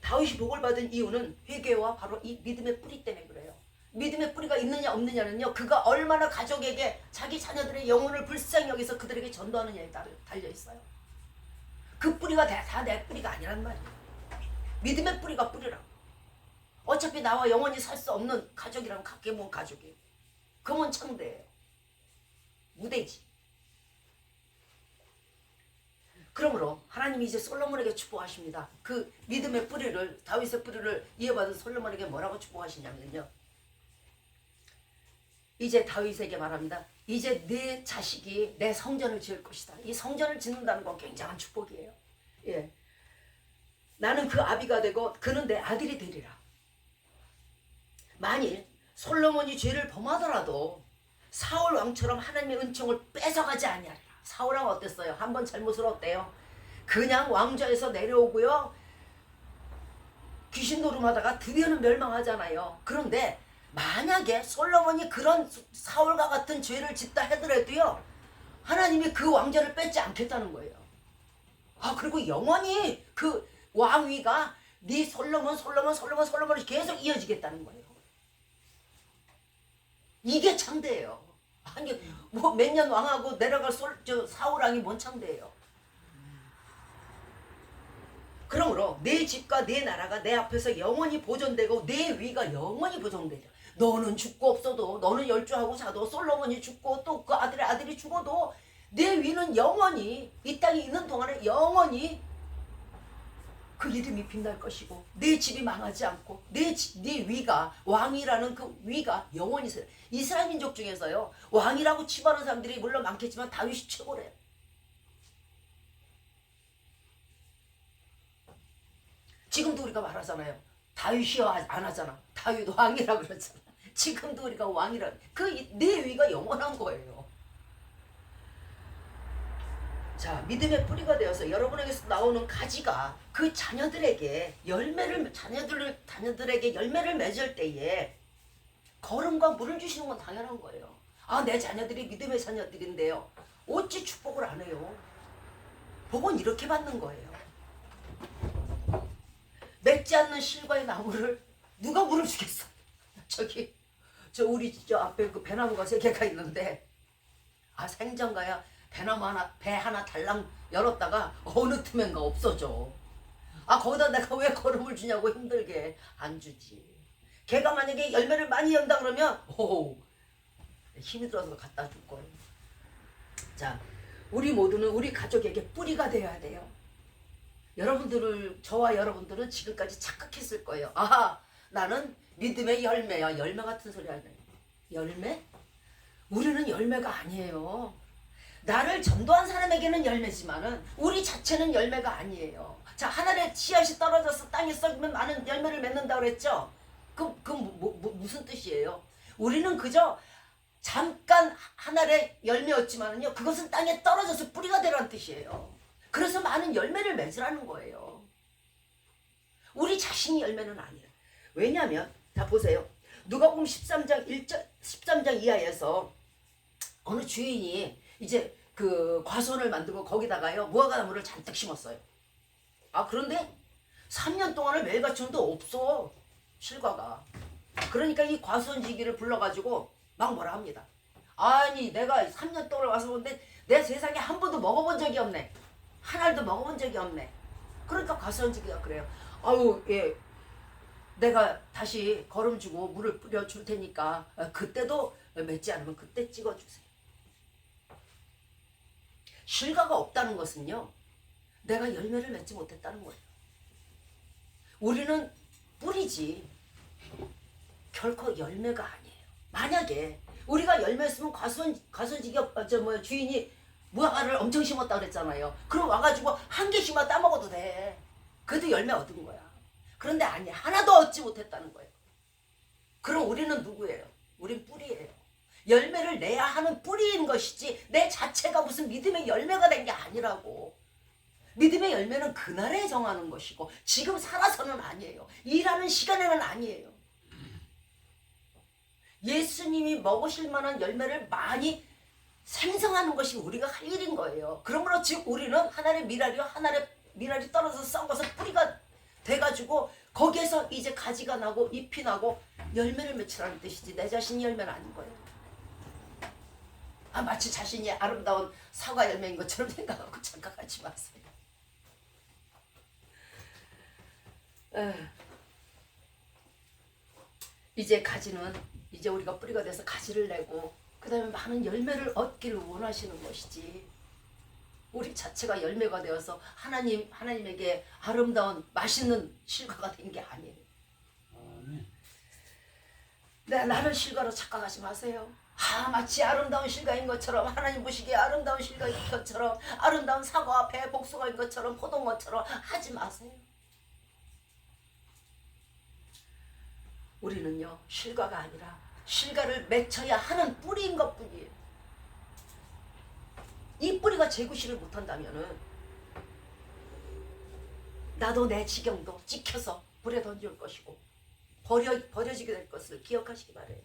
다윗이 복을 받은 이유는 회개와 바로 이 믿음의 뿌리 때문에 그래요. 믿음의 뿌리가 있느냐 없느냐는요 그가 얼마나 가족에게 자기 자녀들의 영혼을 불쌍히 여기서 그들에게 전도하느냐에 달려있어요. 그 뿌리가 다 내 뿌리가 아니란 말이에요. 믿음의 뿌리가 뿌리라고. 어차피 나와 영원히 살 수 없는 가족이라면 각계 뭔 가족이에요. 그건 창대예요. 무대지. 그러므로 하나님이 이제 솔로몬에게 축복하십니다. 그 믿음의 뿌리를, 다윗의 뿌리를 이어받은 솔로몬에게 뭐라고 축복하시냐면요, 이제 다윗에게 말합니다. 이제 내 자식이 내 성전을 지을 것이다. 이 성전을 짓는다는 건 굉장한 축복이에요. 예. 나는 그 아비가 되고 그는 내 아들이 되리라. 만일 솔로몬이 죄를 범하더라도 사울 왕처럼 하나님의 은총을 뺏어가지 아니하리라. 사울 왕 어땠어요? 한번 잘못을 어때요? 그냥 왕좌에서 내려오고요, 귀신 노름하다가 드디어는 멸망하잖아요. 그런데 만약에 솔로몬이 그런 사울과 같은 죄를 짓다 하더라도요 하나님이 그 왕좌를 뺏지 않겠다는 거예요. 그리고 영원히 그 왕위가 네 솔로몬이 계속 이어지겠다는 거예요. 이게 창대예요. 아니 뭐 몇 년 왕하고 내려갈 사울왕이 뭔 창대예요. 그러므로 내 집과 내 나라가 내 앞에서 영원히 보존되고 내 위가 영원히 보존되죠. 너는 죽고 없어도, 너는 열주하고 자도, 솔로몬이 죽고 또 그 아들이 죽어도 내 위는 영원히, 이 땅에 있는 동안에 영원히 그 이름이 빛날 것이고, 내 집이 망하지 않고 내 위가, 왕이라는 그 위가 영원히 있어요. 이스라엘 민족 중에서요, 왕이라고 치부하는 사람들이 물론 많겠지만 다윗이 최고래요. 지금도 우리가 말하잖아요. 다윗이요 안 하잖아. 다윗 왕이라 그러잖아. 지금도 우리가 왕이라, 내 위가 영원한 거예요. 자, 믿음의 뿌리가 되어서 여러분에게서 나오는 가지가 그 자녀들에게 자녀들에게 열매를 맺을 때에 거름과 물을 주시는 건 당연한 거예요. 아, 내 자녀들이 믿음의 자녀들인데요, 어찌 축복을 안 해요? 복은 이렇게 받는 거예요. 맺지 않는 실과의 나무를 누가 물을 주겠어? 우리 앞에 그 배나무가 3개가 있는데, 아, 생전가야 배 하나 달랑 열었다가 어느 틈엔가 없어져. 아, 거기다 내가 왜 거름을 주냐고 힘들게 안 주지. 걔가 만약에 열매를 많이 연다 그러면 힘이 들어서 갖다 줄 거예요. 자, 우리 모두는 우리 가족에게 뿌리가 되어야 돼요. 저와 여러분들은 지금까지 착각했을 거예요. 아, 나는 믿음의 열매야. 열매 같은 소리 하네. 열매? 우리는 열매가 아니에요. 나를 전도한 사람에게는 열매지만은 우리 자체는 열매가 아니에요. 자, 하늘에 씨앗이 떨어져서 땅에 썩으면 많은 열매를 맺는다고 그랬죠? 무슨 뜻이에요? 우리는 그저 잠깐 하늘에 열매였지만은요, 그것은 땅에 떨어져서 뿌리가 되라는 뜻이에요. 그래서 많은 열매를 맺으라는 거예요. 우리 자신이 열매는 아니에요. 왜냐하면, 자 보세요. 누가복음 13장 이하에서 어느 주인이 이제 그 과수원을 만들고 거기다가요, 무화과나무를 잔뜩 심었어요. 아, 그런데 3년 동안을 매일 갖추는데 없어, 실과가. 그러니까 이 과수원지기를 불러가지고 막 뭐라 합니다. 아니, 내가 3년 동안 와서 보는데 내 세상에 한 번도 먹어본 적이 없네. 한 알도 먹어본 적이 없네. 그러니까 과수원지기가 그래요. 아유, 예, 내가 다시 거름 주고 물을 뿌려 줄 테니까 그때도 맺지 않으면 그때 찍어주세요. 실과가 없다는 것은요, 내가 열매를 맺지 못했다는 거예요. 우리는 뿌리지 결코 열매가 아니에요. 만약에 우리가 열매였으면 과수원지기 주인이 무화과를 엄청 심었다 그랬잖아요. 그럼 와가지고 한 개씩만 따먹어도 돼. 그래도 열매 얻은 거야. 그런데 아니야. 하나도 얻지 못했다는 거예요. 그럼 우리는 누구예요? 우린 뿌리예요. 열매를 내야 하는 뿌리인 것이지 내 자체가 무슨 믿음의 열매가 된 게 아니라고. 믿음의 열매는 그날에 정하는 것이고 지금 살아서는 아니에요. 일하는 시간에는 아니에요. 예수님이 먹으실 만한 열매를 많이 생성하는 것이 우리가 할 일인 거예요. 그러므로 즉 우리는 하늘의 미랄이 떨어져서 썩어서 뿌리가 돼가지고 거기에서 이제 가지가 나고 잎이 나고 열매를 맺으라는 뜻이지 내 자신이 열매는 아닌 거예요. 아, 마치 자신이 아름다운 사과 열매인 것처럼 생각하고 착각하지 마세요. 이제 가지는 이제 우리가 뿌리가 돼서 가지를 내고 그 다음에 많은 열매를 얻기를 원하시는 것이지 우리 자체가 열매가 되어서 하나님에게 아름다운 맛있는 실과가 된 게 아니에요. 나를 실과로 착각하지 마세요. 아, 마치 아름다운 실과인 것처럼, 하나님 보시기에 아름다운 실과인 것처럼, 아름다운 사과, 배, 복숭아인 것처럼, 포도원처럼 하지 마세요. 우리는요, 실과가 아니라 실과를 맺혀야 하는 뿌리인 것뿐이에요. 이 뿌리가 재구실을 못한다면은 나도 내 지경도 찍혀서 불에 던질 것이고 버려지게 될 것을 기억하시기 바래요.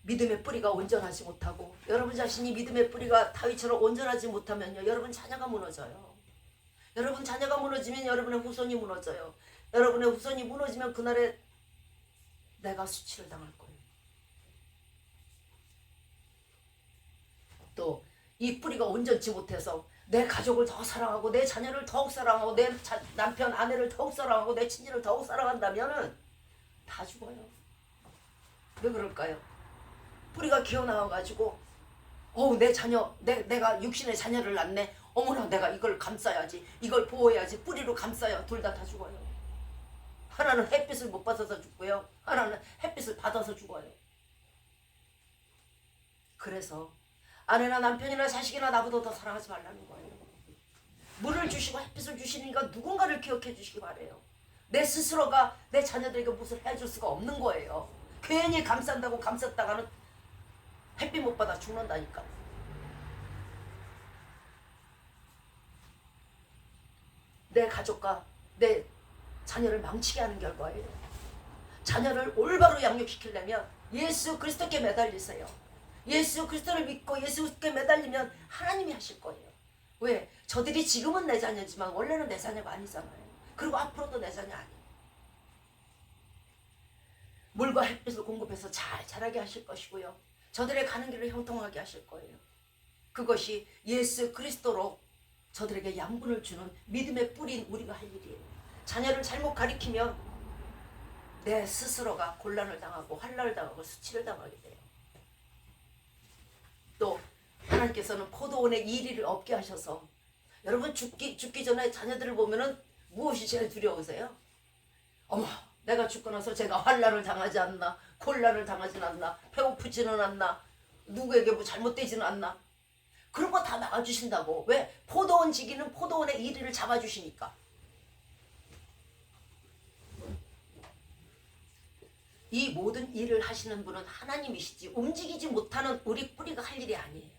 믿음의 뿌리가 온전하지 못하고 여러분 자신이 믿음의 뿌리가 다윗처럼 온전하지 못하면요, 여러분 자녀가 무너져요. 여러분 자녀가 무너지면 여러분의 후손이 무너져요. 여러분의 후손이 무너지면 그날에 내가 수치를 당할 거예요. 또 이 뿌리가 온전치 못해서 내 가족을 더 사랑하고 내 자녀를 더욱 사랑하고 내 남편 아내를 더욱 사랑하고 내 친지를 더욱 사랑한다면은 다 죽어요. 왜 그럴까요? 뿌리가 기어나와가지고 내 자녀 내가 육신의 자녀를 낳네. 어머나 내가 이걸 감싸야지, 이걸 보호해야지. 뿌리로 감싸요. 둘 다 죽어요. 하나는 햇빛을 못 받아서 죽고요, 하나는 햇빛을 받아서 죽어요. 그래서 아내나 남편이나 자식이나 나보다 더 사랑하지 말라는 거예요. 물을 주시고 햇빛을 주시니까 누군가를 기억해 주시기 바래요. 내 스스로가 내 자녀들에게 무엇을 해줄 수가 없는 거예요. 괜히 감싼다고 감쌌다가는 햇빛 못 받아 죽는다니까. 내 가족과 내 자녀를 망치게 하는 결과예요. 자녀를 올바로 양육시키려면 예수 그리스도께 매달리세요. 예수 그리스도를 믿고 예수 그리스도께 매달리면 하나님이 하실 거예요. 왜? 저들이 지금은 내 자녀지만 원래는 내 자녀가 아니잖아요. 그리고 앞으로도 내 자녀 아니에요. 물과 햇빛을 공급해서 잘 자라게 하실 것이고요, 저들의 가는 길을 형통하게 하실 거예요. 그것이 예수 그리스도로 저들에게 양분을 주는 믿음의 뿌리인 우리가 할 일이에요. 자녀를 잘못 가리키면 내 스스로가 곤란을 당하고 환난을 당하고 수치를 당하게 돼요. 또 하나님께서는 포도원의 이리를 없게 하셔서, 여러분 죽기 전에 자녀들을 보면은 무엇이 제일 두려우세요? 어머, 내가 죽고 나서 제가 환난을 당하지 않나, 곤란을 당하진 않나, 배고프지는 않나, 누구에게 뭐 잘못되지는 않나, 그런 거 다 막아주신다고. 왜? 포도원 지기는 포도원의 이리를 잡아주시니까. 이 모든 일을 하시는 분은 하나님이시지 움직이지 못하는 우리 뿌리가 할 일이 아니에요.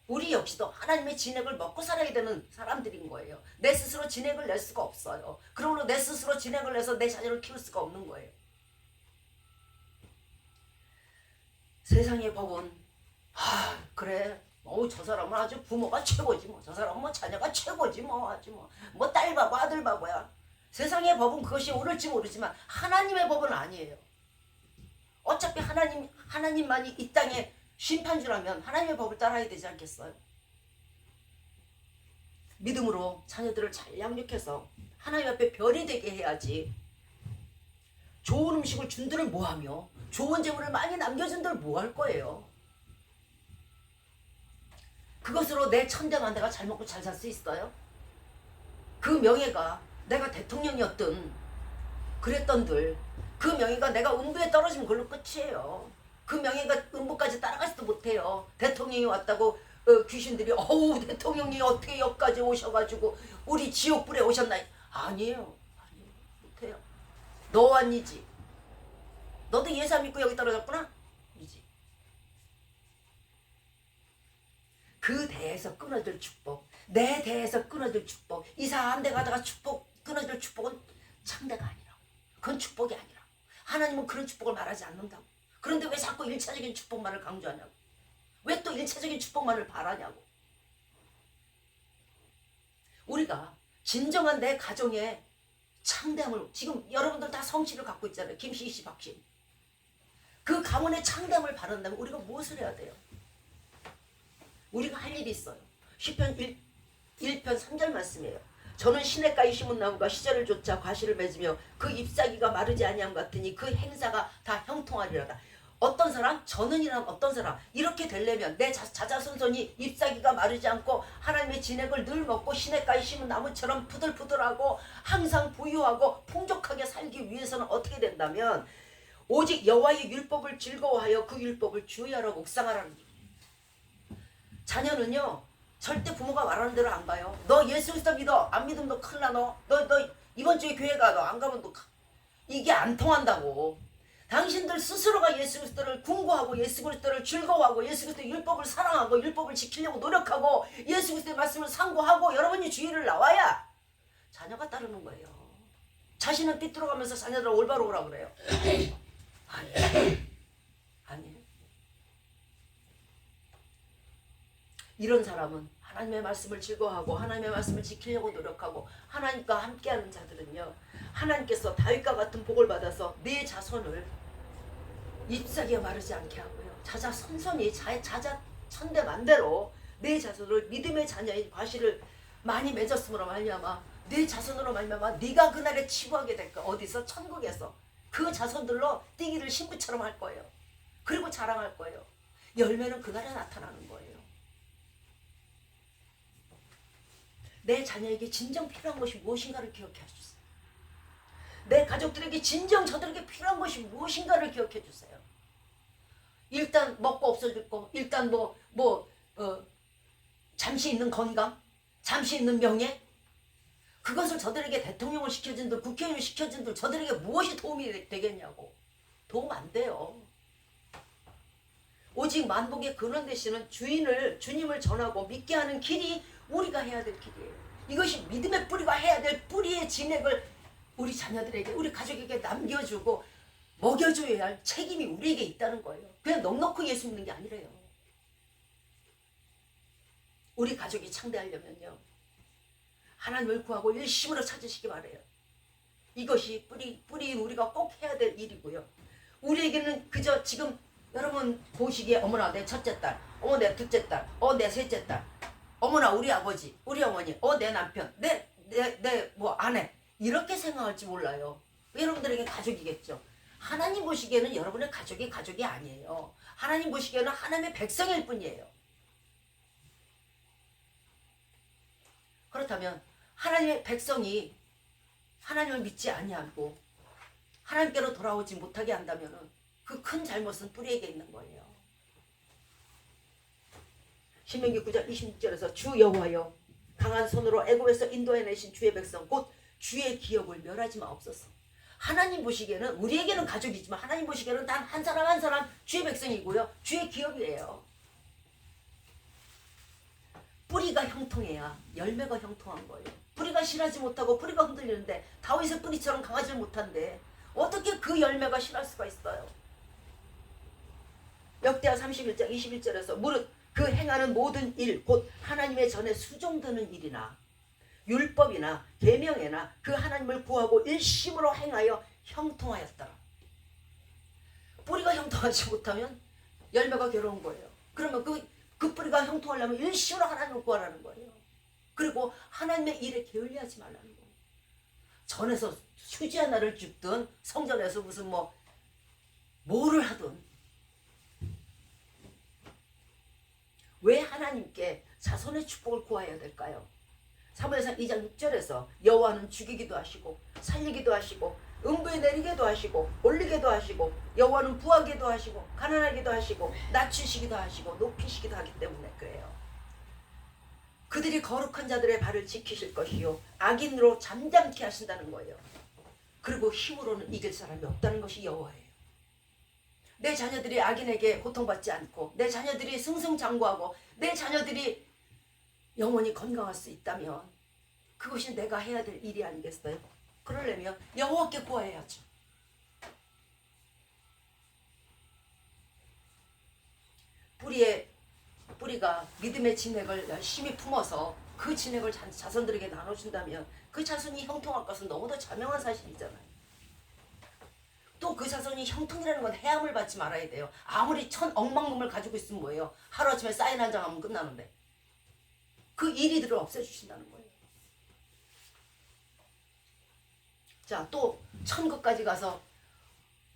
우리 역시도 하나님의 진액을 먹고 살아야 되는 사람들인 거예요. 내 스스로 진액을 낼 수가 없어요. 그러므로 내 스스로 진액을 내서 내 자녀를 키울 수가 없는 거예요. 세상의 법은 그래, 저 사람은 아주 부모가 최고지 뭐, 저 사람은 뭐 자녀가 최고지 뭐, 아주 뭐 딸 바보 아들 바보야. 세상의 법은 그것이 옳을지 모르지만 하나님의 법은 아니에요. 어차피 하나님만이 이 땅에 심판주라면 하나님의 법을 따라야 되지 않겠어요? 믿음으로 자녀들을 잘 양육해서 하나님 앞에 별이 되게 해야지. 좋은 음식을 준들 뭐하며 좋은 재물을 많이 남겨준들 뭐할 거예요? 그것으로 내 천대만대가 잘 먹고 잘 살 수 있어요? 그 명예가 내가 대통령이었든 그랬던들, 그 명예가 내가 음부에 떨어지면 그걸로 끝이에요. 그 명예가 음부까지 따라가지도 못해요. 대통령이 왔다고 귀신들이 대통령이 어떻게 여기까지 오셔가지고 우리 지옥불에 오셨나? 아니에요. 못해요. 너 왔니지? 너도 예수 안 믿고 여기 떨어졌구나? 이지. 그 대에서 끊어질 축복, 내 대에서 끊어질 축복, 이상한 데 가다가 끊어질 축복은 참대가 아니라고. 그건 축복이 아니라고. 하나님은 그런 축복을 말하지 않는다고. 그런데 왜 자꾸 1차적인 축복만을 강조하냐고. 왜 또 1차적인 축복만을 바라냐고. 우리가 진정한 내 가정의 창대함을, 지금 여러분들 다 성취를 갖고 있잖아요. 김씨, 박씨. 그 가문의 창대함을 바란다면 우리가 무엇을 해야 돼요? 우리가 할 일이 있어요. 시편 1편 3절 말씀이에요. 저는 시냇가에 심은 나무가 시절을 쫓아 과실을 맺으며 그 잎사귀가 마르지 아니함 같으니 그 행사가 다 형통하리라다. 어떤 사람? 저는이란 어떤 사람? 이렇게 되려면 내 자자손손이 잎사귀가 마르지 않고 하나님의 진액을 늘 먹고 시냇가에 심은 나무처럼 푸들푸들하고 항상 부유하고 풍족하게 살기 위해서는 어떻게 된다면 오직 여호와의 율법을 즐거워하여 그 율법을 주의하라 묵상하라는 얘기예요. 자녀는요 절대 부모가 말하는 대로 안 가요. 너 예수 그리스도 믿어. 안 믿으면 너 큰일 나. 너 이번 주에 교회 가. 너 안 가면 너 이게 안 통한다고. 당신들 스스로가 예수 그리스도를 궁구하고 예수 그리스도를 즐거워하고 예수 그리스도의 율법을 사랑하고 율법을 지키려고 노력하고 예수 그리스도의 말씀을 상고하고 여러분이 주의를 나와야 자녀가 따르는 거예요. 자신은 삐뚤어가면서 자녀들을 올바로 오라 그래요. 아니에요. 이런 사람은 하나님의 말씀을 즐거워하고 하나님의 말씀을 지키려고 노력하고 하나님과 함께하는 자들은요, 하나님께서 다윗과 같은 복을 받아서 내 자손을 잎사귀가 마르지 않게 하고요, 자자손손이 천대만대로 내 자손을 믿음의 자녀의 과실을 많이 맺었으므로 말미암아 내 자손으로 말미암아 네가 그날에 치부하게 될 거야. 어디서? 천국에서. 그 자손들로 뛰기를 신부처럼 할 거예요. 그리고 자랑할 거예요. 열매는 그날에 나타나는 거예요. 내 자녀에게 진정 필요한 것이 무엇인가를 기억해 주세요. 내 가족들에게 진정 저들에게 필요한 것이 무엇인가를 기억해 주세요. 일단 먹고 없어질 거, 일단 잠시 있는 건강, 잠시 있는 명예, 그것을 저들에게 대통령을 시켜준들, 국회의원을 시켜준들 저들에게 무엇이 도움이 되겠냐고. 도움 안 돼요. 오직 만복의 근원 되시는 주님을 전하고 믿게 하는 길이 우리가 해야 될 길이에요. 이것이 믿음의 뿌리가 해야 될 뿌리의 진액을 우리 자녀들에게, 우리 가족에게 남겨주고 먹여줘야 할 책임이 우리에게 있다는 거예요. 그냥 넉넉히 예수 믿는 게 아니래요. 우리 가족이 창대하려면요, 하나님을 구하고 일심으로 찾으시기 바래요. 이것이 뿌리인 우리가 꼭 해야 될 일이고요. 우리에게는 그저 지금 여러분 보시기에 어머나 내 첫째 딸, 내 둘째 딸, 내 셋째 딸, 어머나 우리 아버지, 우리 어머니, 내 남편, 내 아내, 이렇게 생각할지 몰라요. 여러분들에게 가족이겠죠. 하나님 보시기에는 여러분의 가족이 아니에요. 하나님 보시기에는 하나님의 백성일 뿐이에요. 그렇다면 하나님의 백성이 하나님을 믿지 아니하고 하나님께로 돌아오지 못하게 한다면 그 큰 잘못은 뿌리에게 있는 거예요. 신명기 9장 26절에서 주 여호와여 강한 손으로 애굽에서 인도해내신 주의 백성 곧 주의 기업을 멸하지 마옵소서. 하나님 보시기에는 우리에게는 가족이지만 하나님 보시기에는 단 한 사람 한 사람 주의 백성이고요. 주의 기업이에요. 뿌리가 형통해야 열매가 형통한 거예요. 뿌리가 실하지 못하고 뿌리가 흔들리는데 다윗의 뿌리처럼 강하지 못한데 어떻게 그 열매가 실할 수가 있어요? 역대하 31장 21절에서 무릇 그 행하는 모든 일 곧 하나님의 전에 수종드는 일이나 율법이나 계명에나 그 하나님을 구하고 일심으로 행하여 형통하였더라. 뿌리가 형통하지 못하면 열매가 괴로운 거예요. 그러면 그 뿌리가 형통하려면 일심으로 하나님을 구하라는 거예요. 그리고 하나님의 일에 게을리하지 말라는 거예요. 전에서 휴지 하나를 줍든 성전에서 무슨 뭐를 하든 왜 하나님께 자손의 축복을 구해야 될까요? 사무엘상 2장 6절에서 여호와는 죽이기도 하시고 살리기도 하시고 음부에 내리게도 하시고 올리게도 하시고 여호와는 부하게도 하시고 가난하게도 하시고 낮추시기도 하시고 높이시기도 하기 때문에 그래요. 그들이 거룩한 자들의 발을 지키실 것이요 악인으로 잠잠케 하신다는 거예요. 그리고 힘으로는 이길 사람이 없다는 것이 여호와예요. 내 자녀들이 악인에게 고통받지 않고 내 자녀들이 승승장구하고 내 자녀들이 영원히 건강할 수 있다면 그것이 내가 해야 될 일이 아니겠어요? 그러려면 여호와께 구해야죠. 뿌리가 믿음의 진액을 열심히 품어서 그 진액을 자손들에게 나눠준다면 그 자손이 형통할 것은 너무도 자명한 사실이잖아요. 또 그 자손이 형통이라는 건 해함을 받지 말아야 돼요. 아무리 천억만 놈을 가지고 있으면 뭐예요? 하루아침에 사인 한 장 하면 끝나는데 그 일이들을 없애주신다는 거예요. 자, 또 천국까지 가서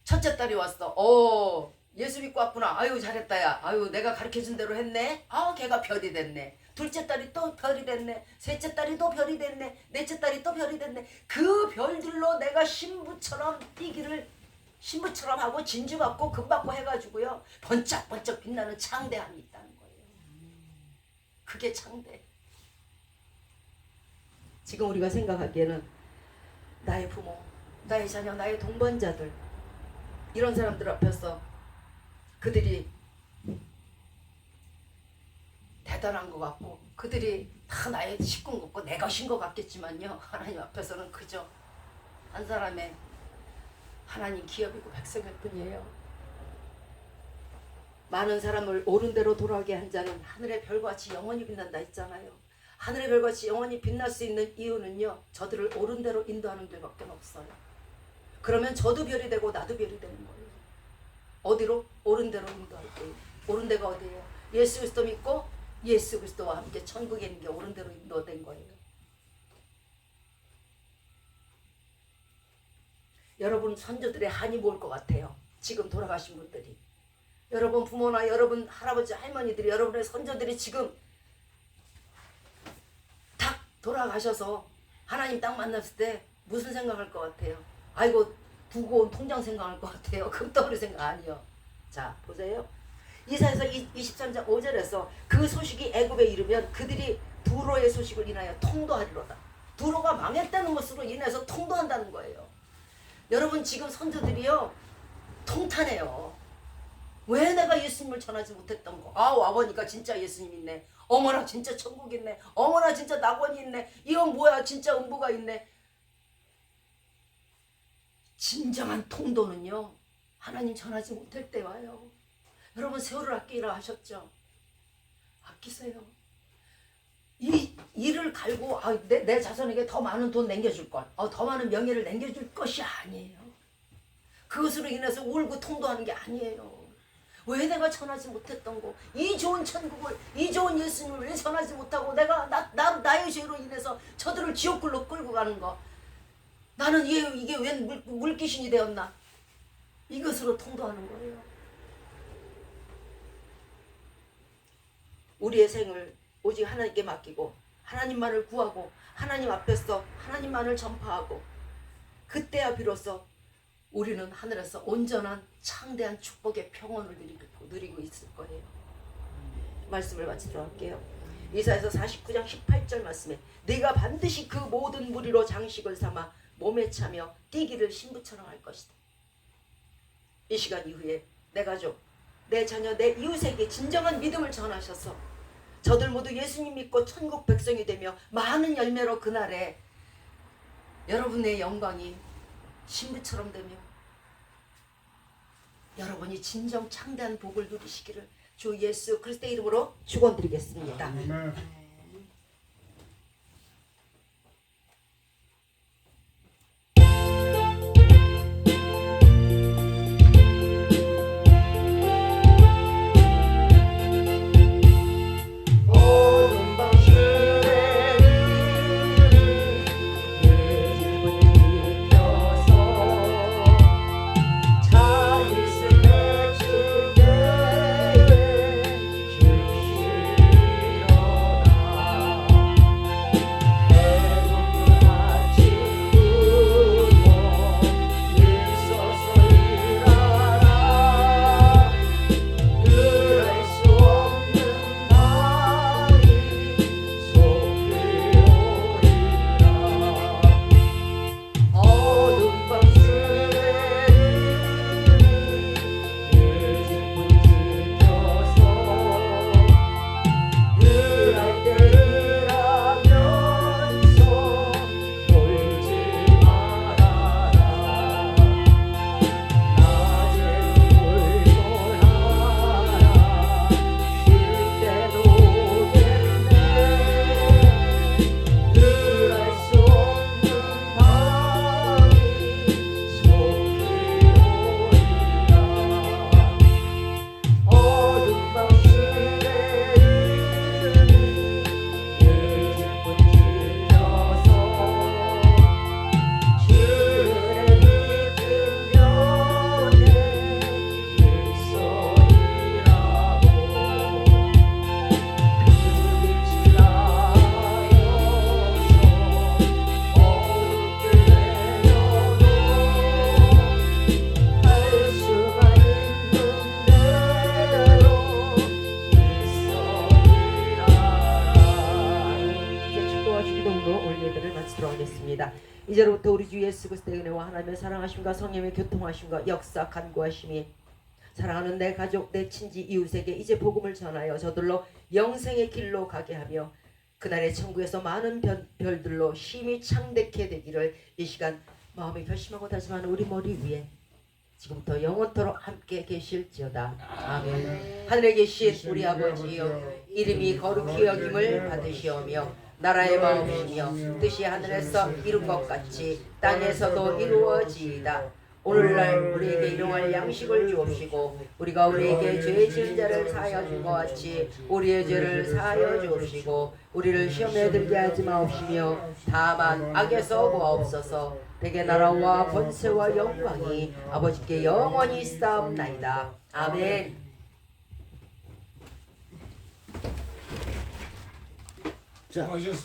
첫째 딸이 왔어. 예수 믿고 왔구나. 아유 잘했다 야. 아유 내가 가르쳐준 대로 했네. 걔가 별이 됐네. 둘째 딸이 또 별이 됐네. 셋째 딸이 또 별이 됐네. 넷째 딸이 또 별이 됐네. 그 별들로 내가 신부처럼 뛰기를 신부처럼 하고 진주받고 금받고 해가지고요 번쩍번쩍 빛나는 창대함이 있다는 거예요. 그게 창대. 지금 우리가 생각하기에는 나의 부모, 나의 자녀, 나의 동반자들 이런 사람들 앞에서 그들이 대단한 것 같고 그들이 다 나의 식구인 것 같고 내 것인 것 같겠지만요 하나님 앞에서는 그저 한 사람의 하나님 기업이고 백성일 뿐이에요. 많은 사람을 옳은 대로 돌아가게 한 자는 하늘의 별같이 영원히 빛난다 했잖아요. 하늘의 별같이 영원히 빛날 수 있는 이유는요 저들을 옳은 대로 인도하는 길밖에 없어요. 그러면 저도 별이 되고 나도 별이 되는 거예요. 어디로? 옳은 대로 인도할 때. 옳은 데가 어디예요? 예수 그리스도 믿고 예수 그리스도와 함께 천국에 있는 게 옳은 대로 인도된 거예요. 여러분 선조들의 한이 뭘 것 같아요? 지금 돌아가신 분들이, 여러분 부모나 여러분 할아버지 할머니들이, 여러분의 선조들이 지금 딱 돌아가셔서 하나님 딱 만났을 때 무슨 생각할 것 같아요? 아이고 두고 온 통장 생각할 것 같아요. 금덩어리 생각 아니요. 자 보세요. 이사야서 23장 5절에서 그 소식이 애굽에 이르면 그들이 두로의 소식을 인하여 통도하리로다. 두로가 망했다는 것으로 인해서 통도한다는 거예요. 여러분 지금 선조들이요 통탄해요. 왜 내가 예수님을 전하지 못했던 거? 아우 아버니까 진짜 예수님 있네. 어머나 진짜 천국 있네. 어머나 진짜 낙원이 있네. 이건 뭐야 진짜 음부가 있네. 진정한 통도는요 하나님 전하지 못할 때 와요. 여러분 세월을 아끼라 하셨죠? 아끼세요. 이 일을 갈고 내 자손에게 더 많은 돈 남겨줄 걸, 더 많은 명예를 남겨줄 것이 아니에요. 그것으로 인해서 울고 통도하는 게 아니에요. 왜 내가 전하지 못했던 거, 이 좋은 천국을, 이 좋은 예수님을 왜 전하지 못하고 내가 나의 죄로 인해서 저들을 지옥굴로 끌고 가는 거, 나는 이게 왜 물귀신이 되었나, 이것으로 통도하는 거예요. 우리의 생을 오직 하나님께 맡기고 하나님만을 구하고 하나님 앞에서 하나님만을 전파하고, 그때야 비로소 우리는 하늘에서 온전한 창대한 축복의 평온을 누리고 있을 거예요. 말씀을 마치도록 할게요. 이사야서 49장 18절 말씀에 네가 반드시 그 모든 무리로 장식을 삼아 몸에 차며 뛰기를 신부처럼 할 것이다. 이 시간 이후에 내 가족, 내 자녀, 내 이웃에게 진정한 믿음을 전하셔서 저들 모두 예수님 믿고 천국 백성이 되며 많은 열매로 그날에 여러분의 영광이 신부처럼 되며 여러분이 진정 창대한 복을 누리시기를 주 예수 그리스도의 이름으로 축원드리겠습니다. 아멘. 이제로부터 우리 주 예수 그리스도의 은혜와 하나님의 사랑하심과 성령의 교통하심과 역사 간구하심이 사랑하는 내 가족, 내 친지, 이웃에게 이제 복음을 전하여 저들로 영생의 길로 가게 하며 그날의 천국에서 많은 별들로 힘이 창대케 되기를 이 시간 마음에 결심하고 다짐하는 우리 머리 위에 지금부터 영원토록 함께 계실지어다. 아멘. 하늘에 계신 우리 아버지여, 이름이 거룩히 여김을 받으시오며 나라의 마음이며 뜻이 하늘에서 이룬 것 같이 땅에서도 이루어지이다. 오늘날 우리에게 일용할 양식을 주옵시고 우리가 우리에게 죄 지은 자를 사하여 준 것 같이 우리의 죄를 사하여 주옵시고 우리를 시험에 들게 하지 마옵시며 다만 악에서 구하옵소서. 대개 나라와 권세와 영광이 아버지께 영원히 있사옵나이다. 아멘. 하셨습니다.